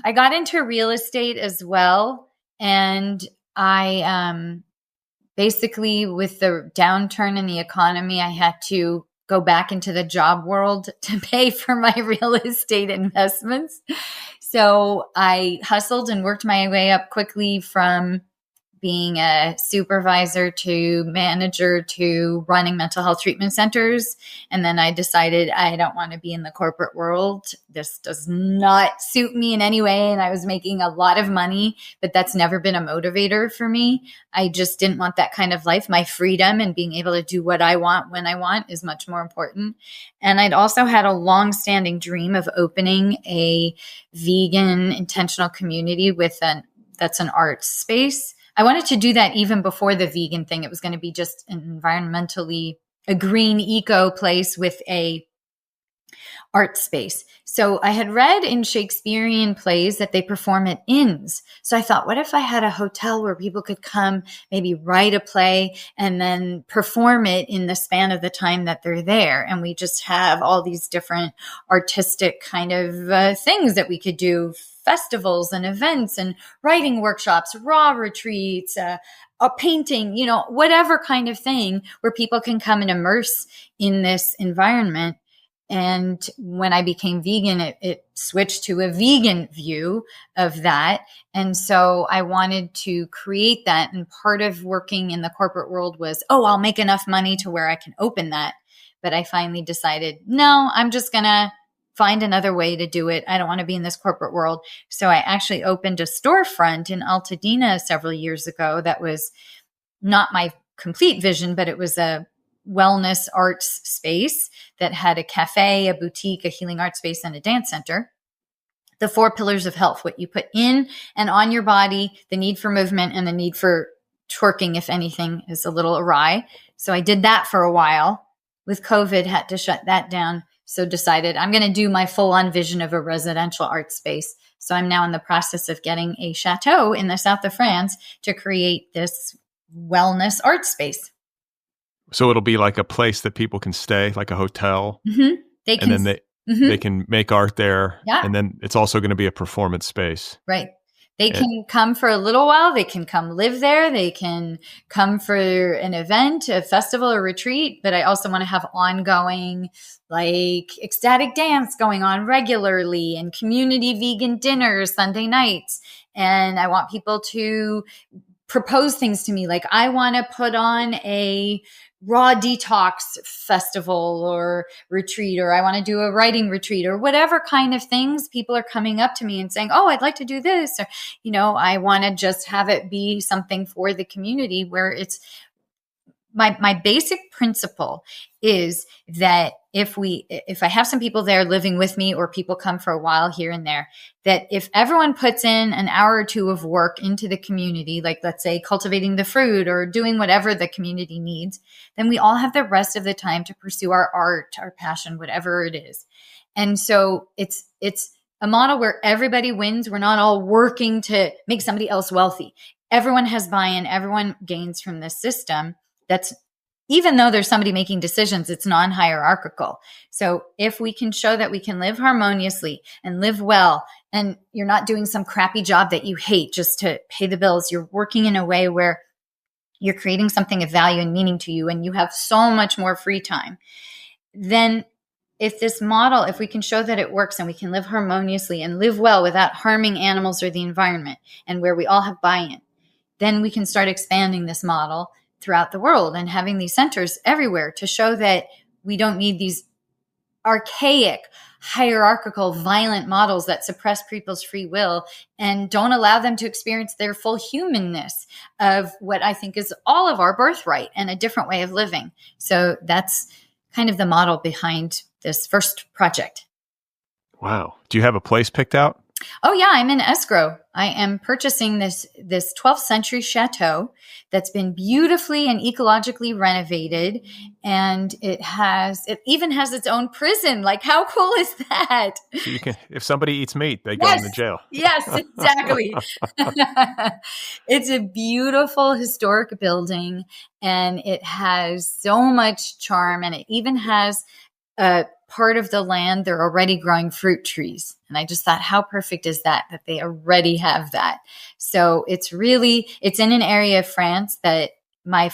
B: I got into real estate as well. And I basically, with the downturn in the economy, I had to go back into the job world to pay for my real estate investments. So I hustled and worked my way up quickly from being a supervisor to manager to running mental health treatment centers. And then I decided I don't want to be in the corporate world. This does not suit me in any way. And I was making a lot of money, but that's never been a motivator for me. I just didn't want that kind of life. My freedom and being able to do what I want when I want is much more important. And I'd also had a long-standing dream of opening a vegan intentional community that's an arts space. I wanted to do that even before the vegan thing. It was going to be just an environmentally a green eco place with a art space. So I had read in Shakespearean plays that they perform at inns. So I thought, what if I had a hotel where people could come, maybe write a play and then perform it in the span of the time that they're there. And we just have all these different artistic kind of things that we could do, festivals and events and writing workshops, raw retreats, a painting, whatever kind of thing where people can come and immerse in this environment. And when I became vegan, it switched to a vegan view of that. And so I wanted to create that. And part of working in the corporate world was, I'll make enough money to where I can open that. But I finally decided, no, I'm just going to find another way to do it. I don't want to be in this corporate world. So I actually opened a storefront in Altadena several years ago. That was not my complete vision, but it was a wellness arts space that had a cafe, a boutique, a healing arts space, and a dance center. The 4 pillars of health, what you put in and on your body, the need for movement, and the need for twerking if anything is a little awry. So I did that for a while. With COVID, had to shut that down. So decided I'm going to do my full-on vision of a residential art space. So I'm now in the process of getting a chateau in the south of France to create this wellness art space.
A: So it'll be like a place that people can stay, like a hotel.
B: Mm-hmm.
A: They can make art there.
B: Yeah.
A: And then it's also going to be a performance space.
B: Right. They can come for a little while. They can come live there. They can come for an event, a festival, or retreat. But I also want to have ongoing, like ecstatic dance going on regularly and community vegan dinners Sunday nights. And I want people to propose things to me. Like I want to put on a raw detox festival or retreat, or I want to do a writing retreat, or whatever kind of things. People are coming up to me and saying, I'd like to do this. Or, I want to just have it be something for the community where it's my basic principle is that if I have some people there living with me, or people come for a while here and there, that if everyone puts in an hour or 2 of work into the community, like let's say cultivating the fruit or doing whatever the community needs, then we all have the rest of the time to pursue our art, our passion, whatever it is. And so it's a model where everybody wins. We're not all working to make somebody else wealthy. Everyone has buy-in. Everyone gains from this system. That's, even though there's somebody making decisions, it's non-hierarchical. So if we can show that we can live harmoniously and live well, and you're not doing some crappy job that you hate just to pay the bills, you're working in a way where you're creating something of value and meaning to you, and you have so much more free time, then if we can show that it works and we can live harmoniously and live well without harming animals or the environment, and where we all have buy-in, then we can start expanding this model throughout the world and having these centers everywhere to show that we don't need these archaic, hierarchical, violent models that suppress people's free will and don't allow them to experience their full humanness of what I think is all of our birthright and a different way of living. So that's kind of the model behind this first project.
A: Wow. Do you have a place picked out?
B: Oh yeah, I'm in escrow. I am purchasing this 12th century chateau that's been beautifully and ecologically renovated, and it even has its own prison. Like, how cool is that?
A: So you can, if somebody eats meat, they go
B: Yes,
A: into jail.
B: yes, exactly. It's a beautiful historic building, and it has so much charm, and it even has a part of the land they're already growing fruit trees. And I just thought, how perfect is that they already have that. So it's in an area of France that my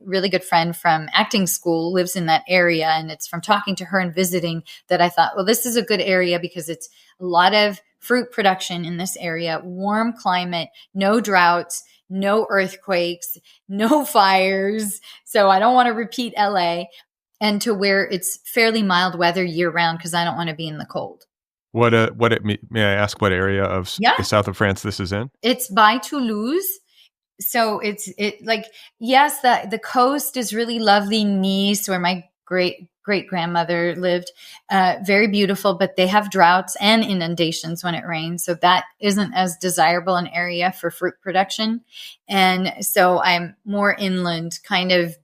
B: really good friend from acting school lives in that area. And it's from talking to her and visiting that I thought, well, this is a good area because it's a lot of fruit production in this area, warm climate, no droughts, no earthquakes, no fires. So I don't want to repeat LA. And to where it's fairly mild weather year round because I don't want to be in the cold.
A: May I ask what area of the south of France this is in?
B: It's by Toulouse. So yes, the coast is really lovely. Nice, where my great grandmother lived, very beautiful, but they have droughts and inundations when it rains. So that isn't as desirable an area for fruit production. And so I'm more inland, kind of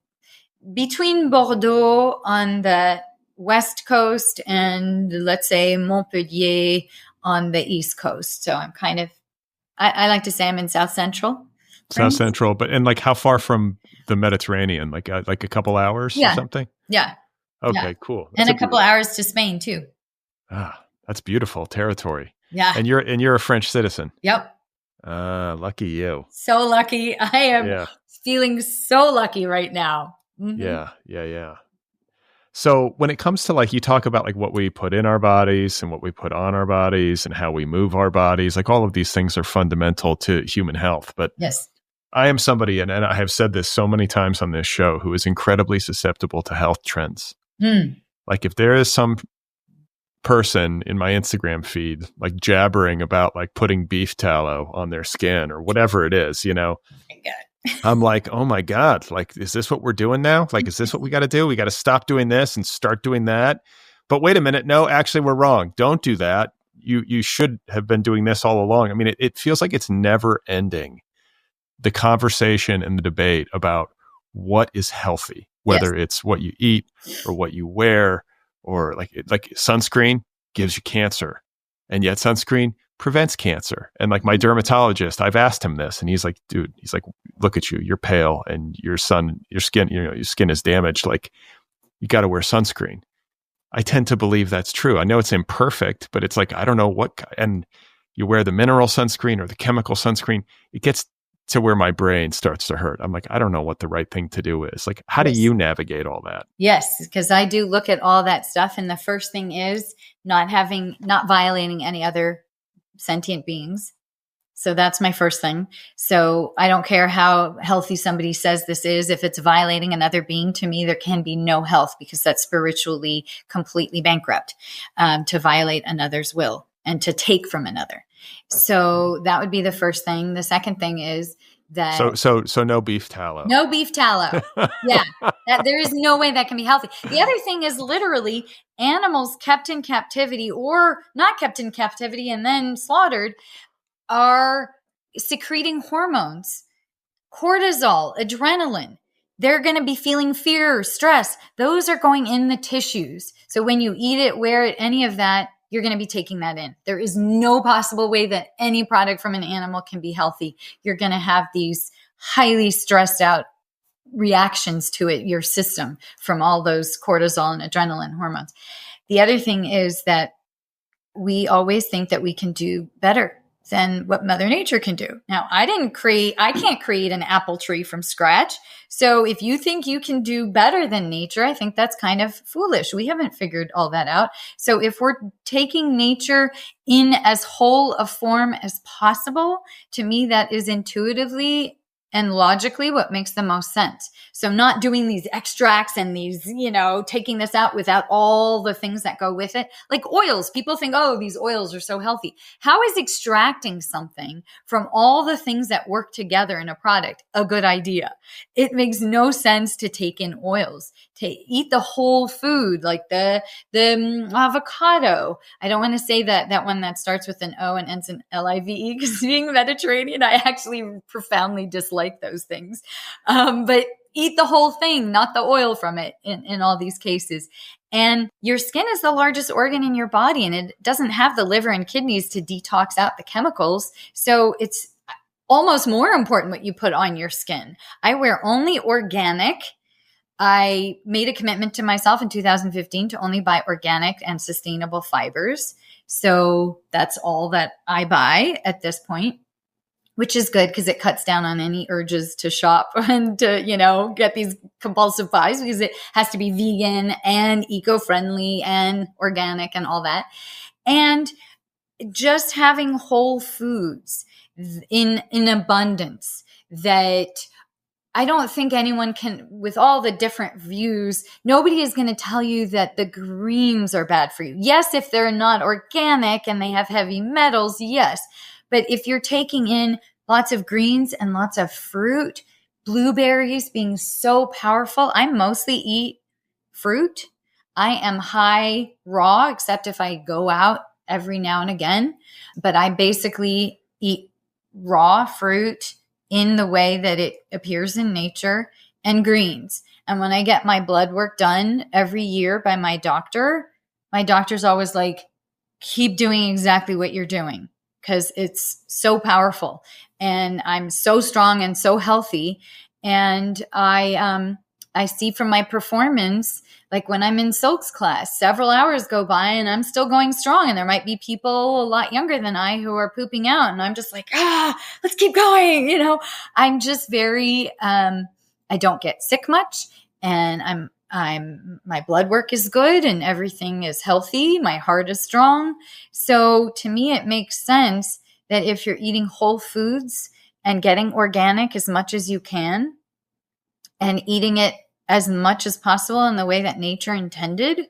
B: between Bordeaux on the west coast and, let's say, Montpellier on the east coast. So I'm kind of, I like to say I'm in South Central.
A: South Central, and like how far from the Mediterranean? Like a couple hours or something?
B: Yeah.
A: Okay, cool.
B: That's and a couple hours to Spain too.
A: Ah, that's beautiful territory.
B: Yeah.
A: And you're a French citizen.
B: Yep.
A: Lucky you.
B: So lucky. I am feeling so lucky right now. Mm-hmm.
A: Yeah. So when it comes to like, you talk about like what we put in our bodies and what we put on our bodies and how we move our bodies, like all of these things are fundamental to human health. But
B: yes,
A: I am somebody, and I have said this so many times on this show, who is incredibly susceptible to health trends. Like if there is some person in my Instagram feed, like jabbering about like putting beef tallow on their skin or whatever it is, you know, I'm like, oh my God, like, is this what we're doing now? Like, is this what we got to do? We got to stop doing this and start doing that. But wait a minute. No, actually we're wrong. Don't do that. You should have been doing this all along. I mean, it feels like it's never ending. The conversation and the debate about what is healthy, whether it's what you eat or what you wear, or like sunscreen gives you cancer, and yet sunscreen prevents cancer. And like my dermatologist, I've asked him this, and he's like, dude, look at you, you're pale, and your skin, your skin is damaged. Like, you got to wear sunscreen. I tend to believe that's true. I know it's imperfect, but it's like, I don't know what, and you wear the mineral sunscreen or the chemical sunscreen, it gets to where my brain starts to hurt. I'm like, I don't know what the right thing to do is. Like, how do you navigate all that?
B: Yes, because I do look at all that stuff. And the first thing is not violating any other sentient beings. So that's my first thing. So I don't care how healthy somebody says this is. If it's violating another being, to me, there can be no health, because that's spiritually completely bankrupt, to violate another's will and to take from another. So that would be the first thing. The second thing is that
A: so no beef tallow.
B: No beef tallow. Yeah, there is no way that can be healthy. The other thing is literally animals kept in captivity or not kept in captivity and then slaughtered are secreting hormones, cortisol, adrenaline. They're going to be feeling fear, stress. Those are going in the tissues. So when you eat it, wear it, any of that, you're going to be taking that in. There is no possible way that any product from an animal can be healthy. You're going to have these highly stressed out reactions to it, your system, from all those cortisol and adrenaline hormones. The other thing is that we always think that we can do better than what Mother Nature can do. Now, I can't create an apple tree from scratch. So if you think you can do better than nature, I think that's kind of foolish. We haven't figured all that out. So if we're taking nature in as whole a form as possible, to me, that is intuitively and logically what makes the most sense. So not doing these extracts and these, taking this out without all the things that go with it. Like oils, people think, oh, these oils are so healthy. How is extracting something from all the things that work together in a product a good idea? It makes no sense to take in oils. eat the whole food, like the avocado. I don't want to say that one that starts with an O and ends in live, because being Mediterranean, I actually profoundly dislike those things. But eat the whole thing, not the oil from it in all these cases. And your skin is the largest organ in your body, and it doesn't have the liver and kidneys to detox out the chemicals. So it's almost more important what you put on your skin. I wear only organic. I made a commitment to myself in 2015 to only buy organic and sustainable fibers. So that's all that I buy at this point, which is good because it cuts down on any urges to shop and to, get these compulsive buys, because it has to be vegan and eco-friendly and organic and all that. And just having whole foods in abundance, that I don't think anyone can, with all the different views, nobody is going to tell you that the greens are bad for you. Yes, if they're not organic and they have heavy metals, yes. But if you're taking in lots of greens and lots of fruit, blueberries being so powerful, I mostly eat fruit. I am high raw, except if I go out every now and again. But I basically eat raw fruit in the way that it appears in nature, and greens. And when I get my blood work done every year by my doctor's always like, keep doing exactly what you're doing, because it's so powerful. And I'm so strong and so healthy. And I see from my performance, like when I'm in Silk's class, several hours go by and I'm still going strong. And there might be people a lot younger than I who are pooping out. And I'm just like, let's keep going. I'm just very, I don't get sick much, and my blood work is good and everything is healthy. My heart is strong. So to me, it makes sense that if you're eating whole foods and getting organic as much as you can, and eating it as much as possible in the way that nature intended,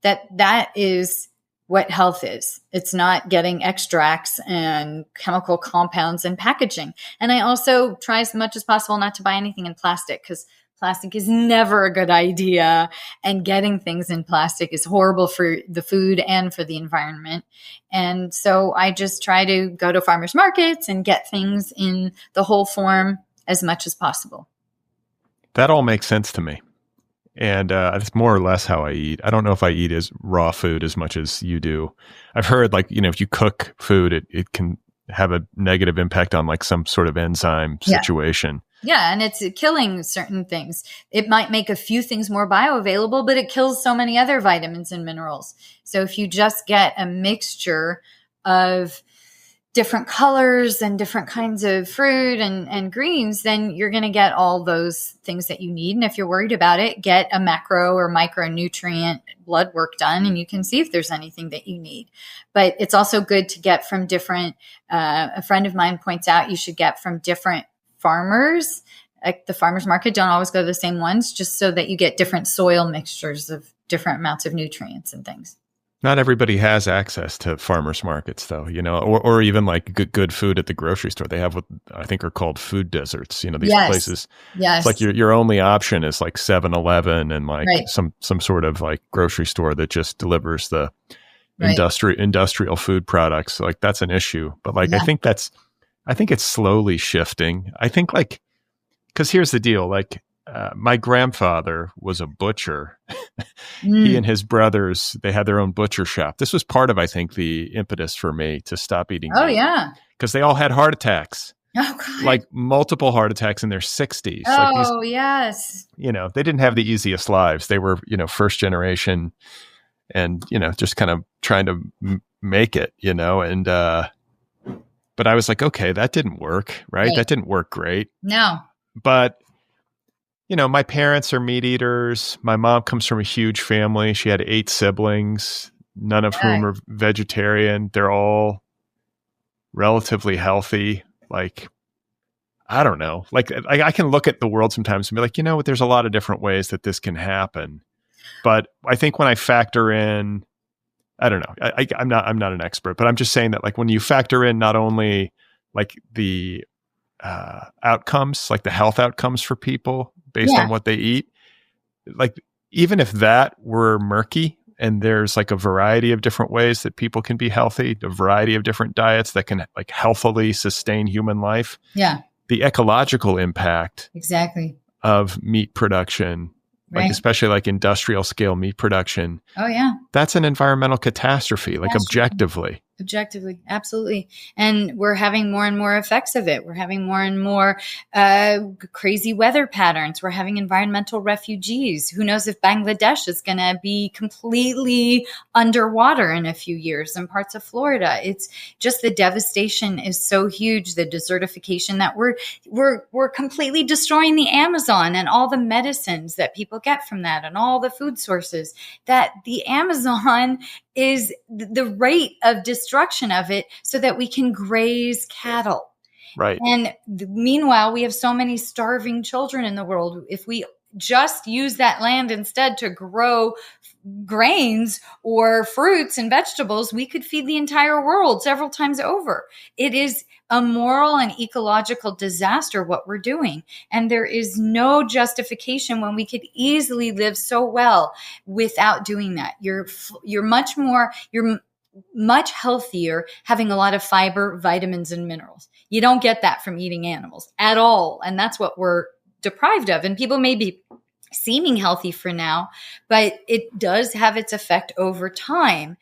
B: that is what health is. It's not getting extracts and chemical compounds and packaging. And I also try as much as possible not to buy anything in plastic, because plastic is never a good idea. And getting things in plastic is horrible for the food and for the environment. And so I just try to go to farmers markets and get things in the whole form as much as possible.
A: That all makes sense to me. And it's more or less how I eat. I don't know if I eat as raw food as much as you do. I've heard if you cook food, it can have a negative impact on like some sort of enzyme situation.
B: Yeah, and it's killing certain things. It might make a few things more bioavailable, but it kills so many other vitamins and minerals. So if you just get a mixture of different colors and different kinds of fruit and greens, then you're going to get all those things that you need. And if you're worried about it, get a macro or micronutrient blood work done, and you can see if there's anything that you need. But it's also good to get from different, a friend of mine points out, you should get from different farmers. Like the farmers market, don't always go to the same ones, just so that you get different soil mixtures of different amounts of nutrients and things.
A: Not everybody has access to farmers markets, though, or even like good food at the grocery store. They have what I think are called food deserts. These places. Yes. It's like your only option is like 7-Eleven and like some sort of like grocery store that just delivers the industrial food products. So, like that's an issue. But like I think it's slowly shifting. I think because here's the deal, my grandfather was a butcher. He and his brothers, they had their own butcher shop. This was part of, I think, the impetus for me to stop eating meat.
B: Yeah.
A: Because they all had heart attacks.
B: Oh, God.
A: Like multiple heart attacks in their 60s.
B: Oh, yes.
A: They didn't have the easiest lives. They were, first generation and, just kind of trying to make it, and, but I was like, okay, that didn't work, right? That didn't work great.
B: No.
A: But my parents are meat eaters. My mom comes from a huge family. She had 8 siblings, none of whom are vegetarian. They're all relatively healthy. Like, I don't know. Like, I can look at the world sometimes and be like, there's a lot of different ways that this can happen. But I think when I factor in, I don't know. I'm not an expert, but I'm just saying that like when you factor in not only like the outcomes, like the health outcomes for people based on what they eat, like even if that were murky and there's like a variety of different ways that people can be healthy, a variety of different diets that can like healthily sustain human life.
B: Yeah.
A: The ecological impact
B: Exactly.
A: of meat production, like
B: Right.
A: especially like industrial scale meat production,
B: Oh, yeah.
A: that's an environmental catastrophe, like objectively.
B: Objectively, absolutely. And we're having more and more effects of it. We're having more and more crazy weather patterns. We're having environmental refugees. Who knows if Bangladesh is going to be completely underwater in a few years in parts of Florida. It's just the devastation is so huge, the desertification that we're completely destroying the Amazon and all the medicines that people get from that and all the food sources, that the Amazon is the rate of destruction of it so that we can graze cattle.
A: Right.
B: And meanwhile, we have so many starving children in the world. If we just use that land instead to grow grains or fruits and vegetables, we could feed the entire world several times over. It is a moral and ecological disaster what we're doing. And there is no justification when we could easily live so well without doing that. You're much healthier having a lot of fiber, vitamins, and minerals. You don't get that from eating animals at all. And that's what we're deprived of. And people may be seeming healthy for now, but it does have its effect over time.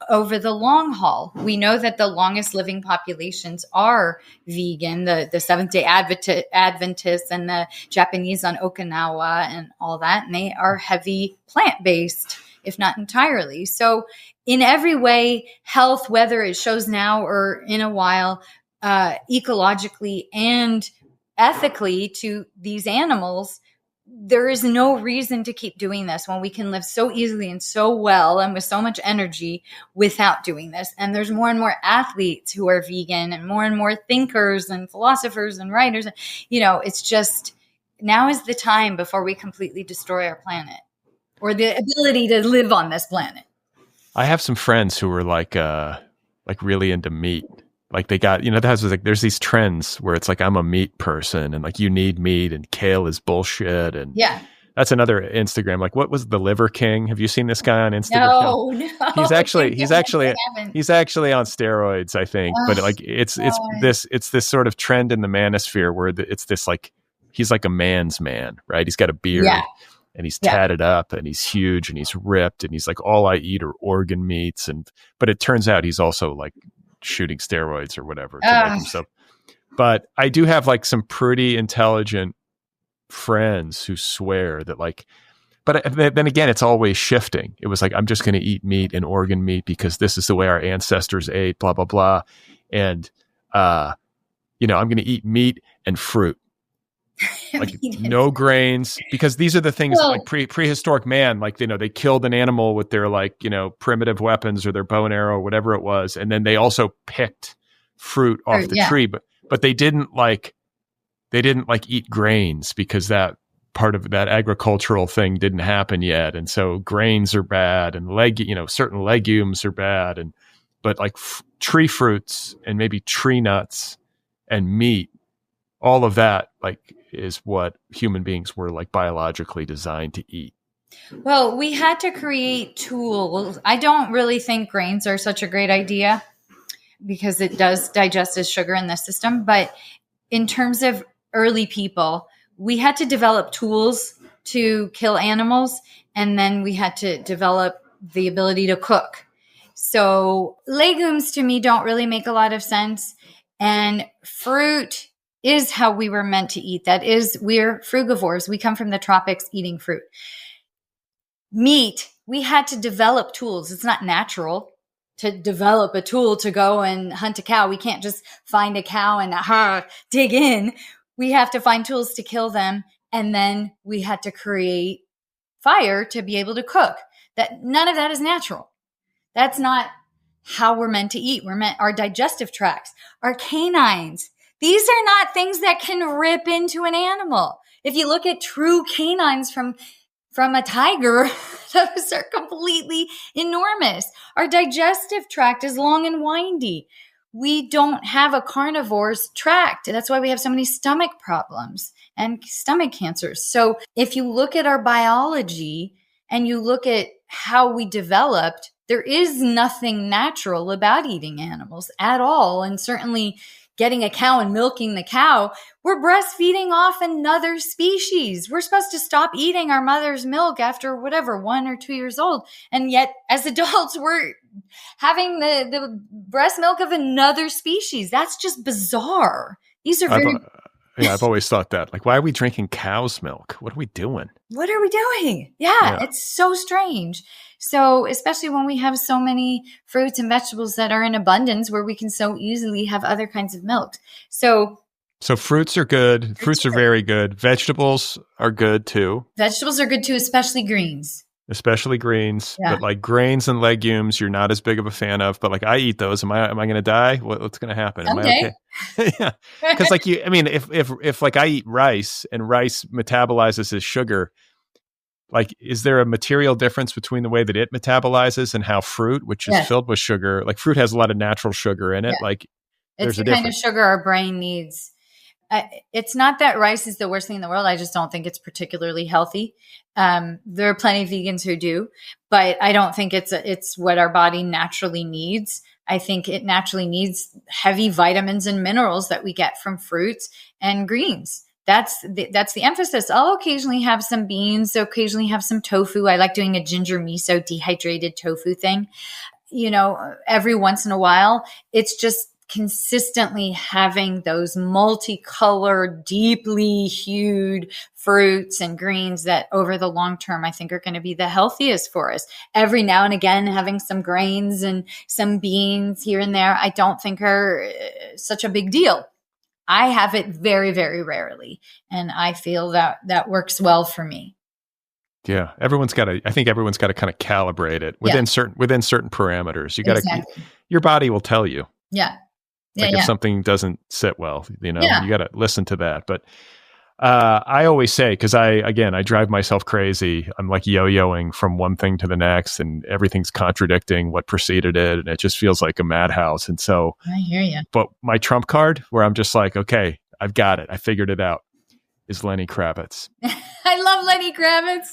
B: Over the long haul, we know that the longest living populations are vegan, the Seventh-day Adventists and the Japanese on Okinawa and all that, and they are heavy plant-based, if not entirely. So in every way, health, whether it shows now or in a while, ecologically and ethically to these animals, there is no reason to keep doing this when we can live so easily and so well and with so much energy without doing this. And there's more and more athletes who are vegan and more thinkers and philosophers and writers. It's just now is the time before we completely destroy our planet or the ability to live on this planet.
A: I have some friends who are like really into meat. Like they got, there's these trends where it's like, I'm a meat person and like you need meat and kale is bullshit. And
B: yeah,
A: that's another Instagram. Like what was the Liver King? Have you seen this guy on Instagram?
B: No.
A: He's actually on steroids, I think. But like, it's this sort of trend in the manosphere where it's this like, he's like a man's man, right? He's got a beard and he's tatted up and he's huge and he's ripped and he's like, all I eat are organ meats. But it turns out he's also like shooting steroids or whatever to make himself. But I do have like some pretty intelligent friends who swear that like, but then again, it's always shifting. It was like, I'm just going to eat meat and organ meat because this is the way our ancestors ate, blah, blah, blah. And, I'm going to eat meat and fruit. Like no grains, because these are the things like prehistoric man, like, they killed an animal with their like, primitive weapons or their bow and arrow or whatever it was. And then they also picked fruit off the tree, but they didn't like eat grains because that part of that agricultural thing didn't happen yet. And so grains are bad and certain legumes are bad. But like tree fruits and maybe tree nuts and meat, all of that like is what human beings were like biologically designed to eat.
B: Well, we had to create tools. I don't really think grains are such a great idea because it does digest as sugar in the system. But in terms of early people, we had to develop tools to kill animals, and then we had to develop the ability to cook. So legumes to me don't really make a lot of sense. And fruit is how we were meant to eat. That is, we're frugivores. We come from the tropics eating fruit. Meat, we had to develop tools. It's not natural to develop a tool to go and hunt a cow. We can't just find a cow and dig in. We have to find tools to kill them. And then we had to create fire to be able to cook. None of that is natural. That's not how we're meant to eat. Our digestive tracts, our canines. These are not things that can rip into an animal. If you look at true canines from a tiger, those are completely enormous. Our digestive tract is long and windy. We don't have a carnivore's tract. That's why we have so many stomach problems and stomach cancers. So if you look at our biology, and you look at how we developed, there is nothing natural about eating animals at all. And certainly getting a cow and milking the cow, we're breastfeeding off another species. We're supposed to stop eating our mother's milk after 1 or 2 years old. And yet as adults, we're having the breast milk of another species. That's just bizarre. These are very...
A: I've always thought that. Like, why are we drinking cow's milk? What are we doing?
B: What are we doing? Yeah, it's so strange. So especially when we have so many fruits and vegetables that are in abundance where we can so easily have other kinds of milk. So
A: fruits are good. Fruits are very good. Vegetables are good too.
B: Vegetables are good too, especially greens.
A: But like grains and legumes, you're not as big of a fan of. But like I eat those. Am I going to die? What's going to happen? Am I okay? Yeah, because like if like I eat rice and rice metabolizes as sugar, like is there a material difference between the way that it metabolizes and how fruit, which is filled with sugar, like fruit has a lot of natural sugar in it, like
B: it's the kind of sugar our brain needs. It's not that rice is the worst thing in the world. I just don't think it's particularly healthy. There are plenty of vegans who do, but I don't think it's what our body naturally needs. I think it naturally needs heavy vitamins and minerals that we get from fruits and greens. That's the emphasis. I'll occasionally have some beans, occasionally have some tofu. I like doing a ginger miso dehydrated tofu thing, every once in a while. It's just consistently having those multicolored, deeply hued fruits and greens that over the long term, I think are going to be the healthiest for us. Every now and again, having some grains and some beans here and there, I don't think are such a big deal. I have it very, very rarely. And I feel that works well for me.
A: Yeah. I think everyone's got to kind of calibrate it within certain parameters. You got to, your body will tell you.
B: Yeah.
A: If something doesn't sit well, you got to listen to that. But I always say, because I drive myself crazy. I'm like yo-yoing from one thing to the next, and everything's contradicting what preceded it, and it just feels like a madhouse. And so,
B: I hear you.
A: But my trump card, where I'm just like, okay, I've got it, I figured it out, is Lenny Kravitz.
B: I love Lenny Kravitz.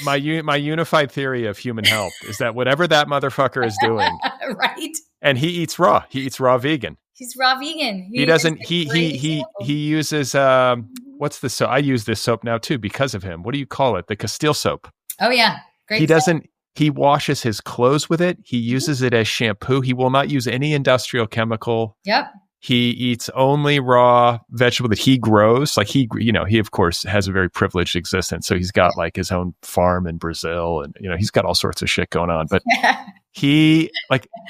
A: My unified theory of human health is that whatever that motherfucker is doing,
B: right?
A: And he eats raw. He eats raw vegan.
B: He's raw vegan.
A: He doesn't. He uses what's the soap? I use this soap now too because of him. What do you call it? The Castile soap.
B: Oh yeah, great.
A: He doesn't. He washes his clothes with it. He uses it as shampoo. He will not use any industrial chemical.
B: Yep.
A: He eats only raw vegetable that he grows. Like he of course has a very privileged existence. So he's got like his own farm in Brazil, and he's got all sorts of shit going on. But he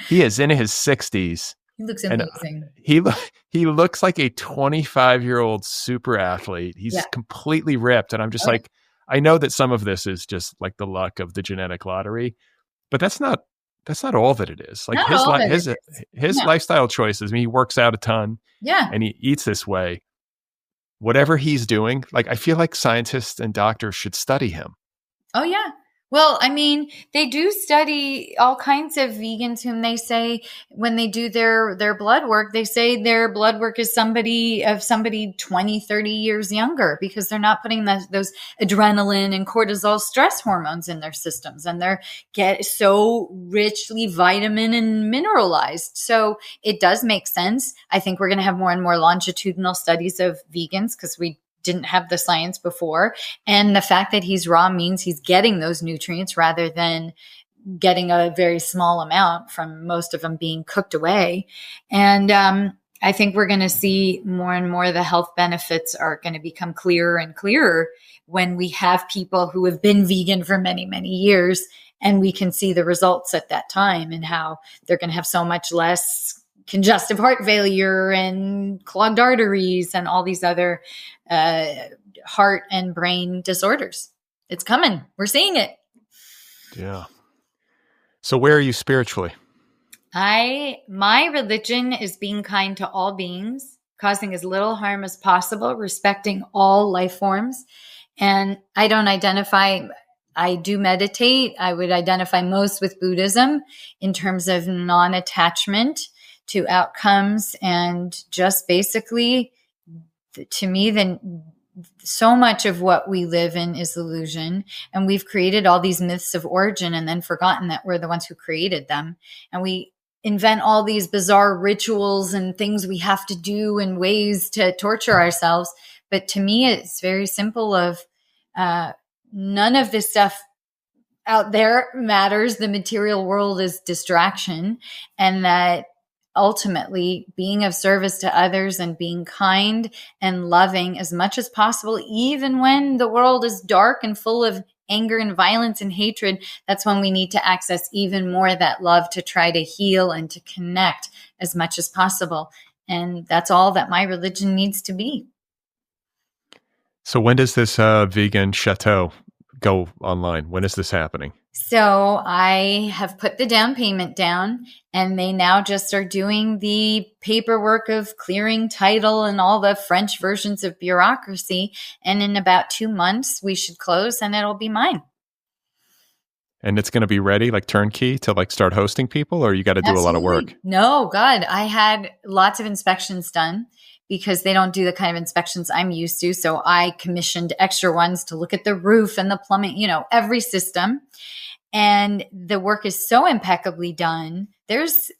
A: is in his 60s.
B: He looks amazing.
A: He looks like a 25-year-old super athlete. He's completely ripped, and I'm just like, I know that some of this is just like the luck of the genetic lottery, but that's not all that it is. Like his lifestyle choices. I mean, he works out a ton.
B: Yeah.
A: And he eats this way. Whatever he's doing, like I feel like scientists and doctors should study him. Oh
B: yeah. Well, I mean, they do study all kinds of vegans whom they say when they do their blood work, they say their blood work is somebody 20, 30 years younger because they're not putting those adrenaline and cortisol stress hormones in their systems, and they're get so richly vitamin and mineralized. So it does make sense. I think we're going to have more and more longitudinal studies of vegans because we didn't have the science before. And the fact that he's raw means he's getting those nutrients rather than getting a very small amount from most of them being cooked away. And I think we're going to see more and more the health benefits are going to become clearer and clearer when we have people who have been vegan for many, many years, and we can see the results at that time and how they're going to have so much less congestive heart failure and clogged arteries and all these other heart and brain disorders. It's coming. We're seeing it.
A: Yeah. So where are you spiritually?
B: My religion is being kind to all beings, causing as little harm as possible, respecting all life forms. And I don't identify, I do meditate. I would identify most with Buddhism in terms of non-attachment to outcomes, and just basically, to me, so much of what we live in is illusion, and we've created all these myths of origin and then forgotten that we're the ones who created them. And we invent all these bizarre rituals and things we have to do and ways to torture ourselves. But to me, it's very simple of none of this stuff out there matters. The material world is distraction, and that ultimately being of service to others and being kind and loving as much as possible, even when the world is dark and full of anger and violence and hatred, that's when we need to access even more of that love to try to heal and to connect as much as possible. And that's all that my religion needs to be.
A: So when does this vegan chateau go online? When is this happening?
B: So I have put the down payment down, and they now just are doing the paperwork of clearing title and all the French versions of bureaucracy. And in about 2 months, we should close and it'll be mine.
A: And it's going to be ready, like turnkey, to like start hosting people, or you got to do a lot of work?
B: No, God, I had lots of inspections done because they don't do the kind of inspections I'm used to. So I commissioned extra ones to look at the roof and the plumbing, every system. And the work is so impeccably done. There's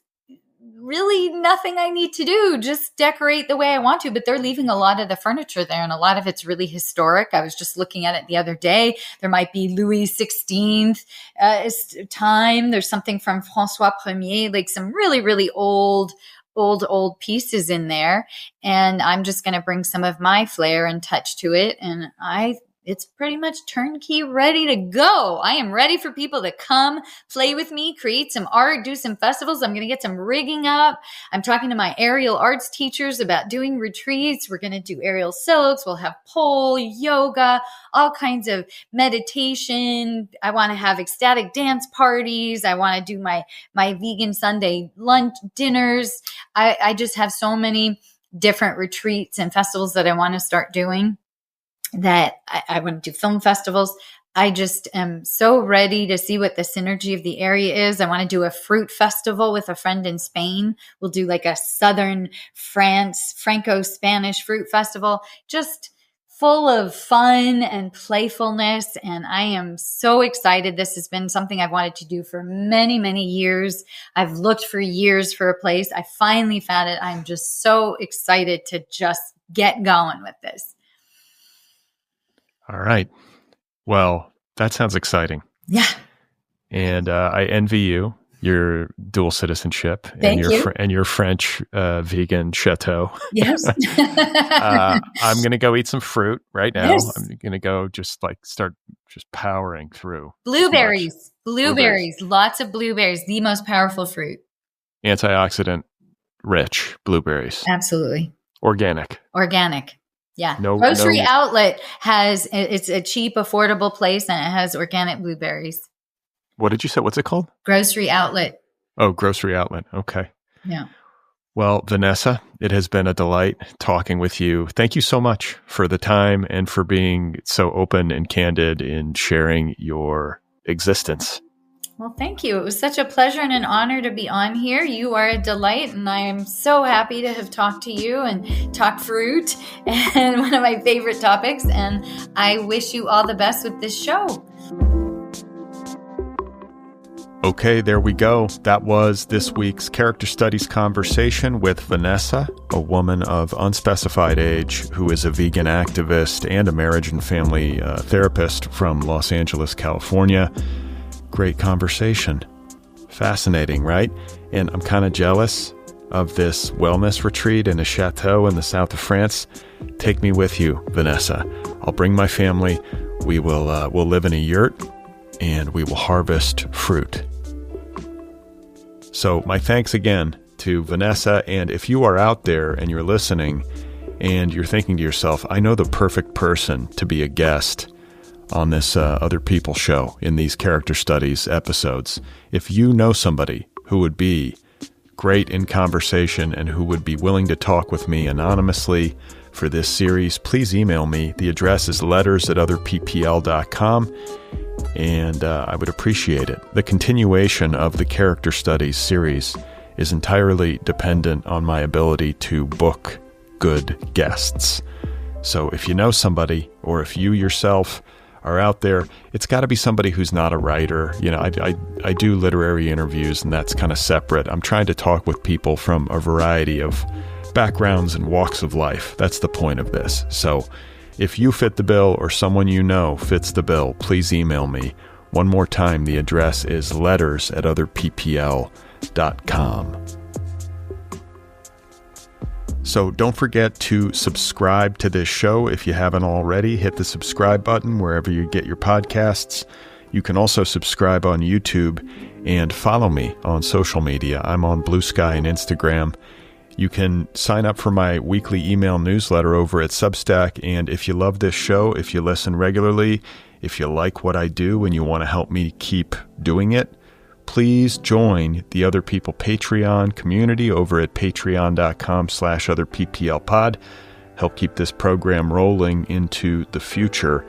B: really nothing I need to do, just decorate the way I want to. But they're leaving a lot of the furniture there, and a lot of it's really historic. I was just looking at it the other day. There might be Louis XVI time. There's something from François Ier, like some really, really old pieces in there. And I'm just going to bring some of my flair and touch to it. And it's pretty much turnkey, ready to go. I am ready for people to come play with me, create some art, do some festivals. I'm going to get some rigging up. I'm talking to my aerial arts teachers about doing retreats. We're going to do aerial silks. We'll have pole, yoga, all kinds of meditation. I want to have ecstatic dance parties. I want to do my vegan Sunday lunch dinners. I just have so many different retreats and festivals that I want to start doing, that I want to do film festivals. I just am so ready to see what the synergy of the area is. I want to do a fruit festival with a friend in Spain. We'll do like a Southern France, Franco-Spanish fruit festival, just full of fun and playfulness. And I am so excited. This has been something I've wanted to do for many, many years. I've looked for years for a place. I finally found it. I'm just so excited to just get going with this.
A: All right. Well, that sounds exciting.
B: Yeah.
A: And I envy your dual citizenship
B: and
A: your French vegan chateau.
B: Yes.
A: I'm going to go eat some fruit right now.
B: Yes.
A: I'm going to go start powering through.
B: Blueberries, lots of blueberries, the most powerful fruit.
A: Antioxidant rich blueberries.
B: Absolutely.
A: Organic.
B: Yeah. Grocery Outlet it's a cheap, affordable place, and it has organic blueberries.
A: What did you say? What's it called?
B: Grocery Outlet.
A: Oh, Grocery Outlet. Okay.
B: Yeah.
A: Well, Vanessa, it has been a delight talking with you. Thank you so much for the time and for being so open and candid in sharing your existence.
B: Well, thank you. It was such a pleasure and an honor to be on here. You are a delight, and I am so happy to have talked to you and talked fruit, and one of my favorite topics. And I wish you all the best with this show.
A: Okay, there we go. That was this week's Character Studies conversation with Vanessa, a woman of unspecified age who is a vegan activist and a marriage and family therapist from Los Angeles, California. Great conversation. Fascinating, right? And I'm kind of jealous of this wellness retreat in a chateau in the south of France. Take me with you, Vanessa. I'll bring my family. We'll live in a yurt, and we will harvest fruit. So my thanks again to Vanessa. And if you are out there and you're listening and you're thinking to yourself, I know the perfect person to be a guest on this Otherppl show in these character studies episodes. If you know somebody who would be great in conversation and who would be willing to talk with me anonymously for this series, please email me. The address is letters@otherppl.com, and I would appreciate it. The continuation of the character studies series is entirely dependent on my ability to book good guests. So if you know somebody, or if you yourself are out there, it's got to be somebody who's not a writer. You know, I do literary interviews, and that's kind of separate. I'm trying to talk with people from a variety of backgrounds and walks of life. That's the point of this. So if you fit the bill, or someone you know fits the bill, please email me. One more time, the address is letters@otherppl.com. So don't forget to subscribe to this show if you haven't already. Hit the subscribe button wherever you get your podcasts. You can also subscribe on YouTube and follow me on social media. I'm on Bluesky and Instagram. You can sign up for my weekly email newsletter over at Substack. And if you love this show, if you listen regularly, if you like what I do and you want to help me keep doing it, please join the Other People Patreon community over at patreon.com/otherpplpod. Help keep this program rolling into the future.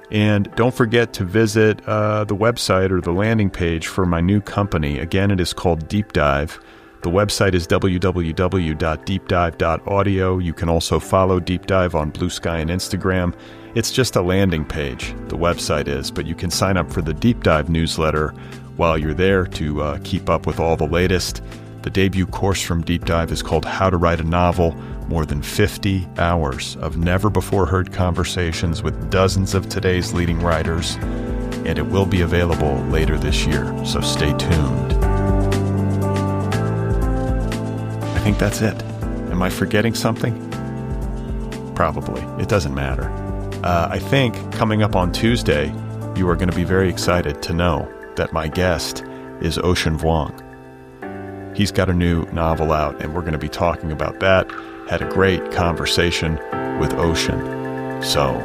A: And don't forget to visit the website or the landing page for my new company. Again, it is called Deep Dive. The website is www.deepdive.audio. You can also follow Deep Dive on Bluesky and Instagram. It's just a landing page, the website is, but you can sign up for the Deep Dive newsletter while you're there to keep up with all the latest. The debut course from Deep Dive is called How to Write a Novel, more than 50 hours of never-before-heard conversations with dozens of today's leading writers, and it will be available later this year, so stay tuned. I think that's it. Am I forgetting something? Probably. It doesn't matter. I think coming up on Tuesday, you are going to be very excited to know that my guest is Ocean Vuong. He's got a new novel out, and we're going to be talking about that. Had a great conversation with Ocean. So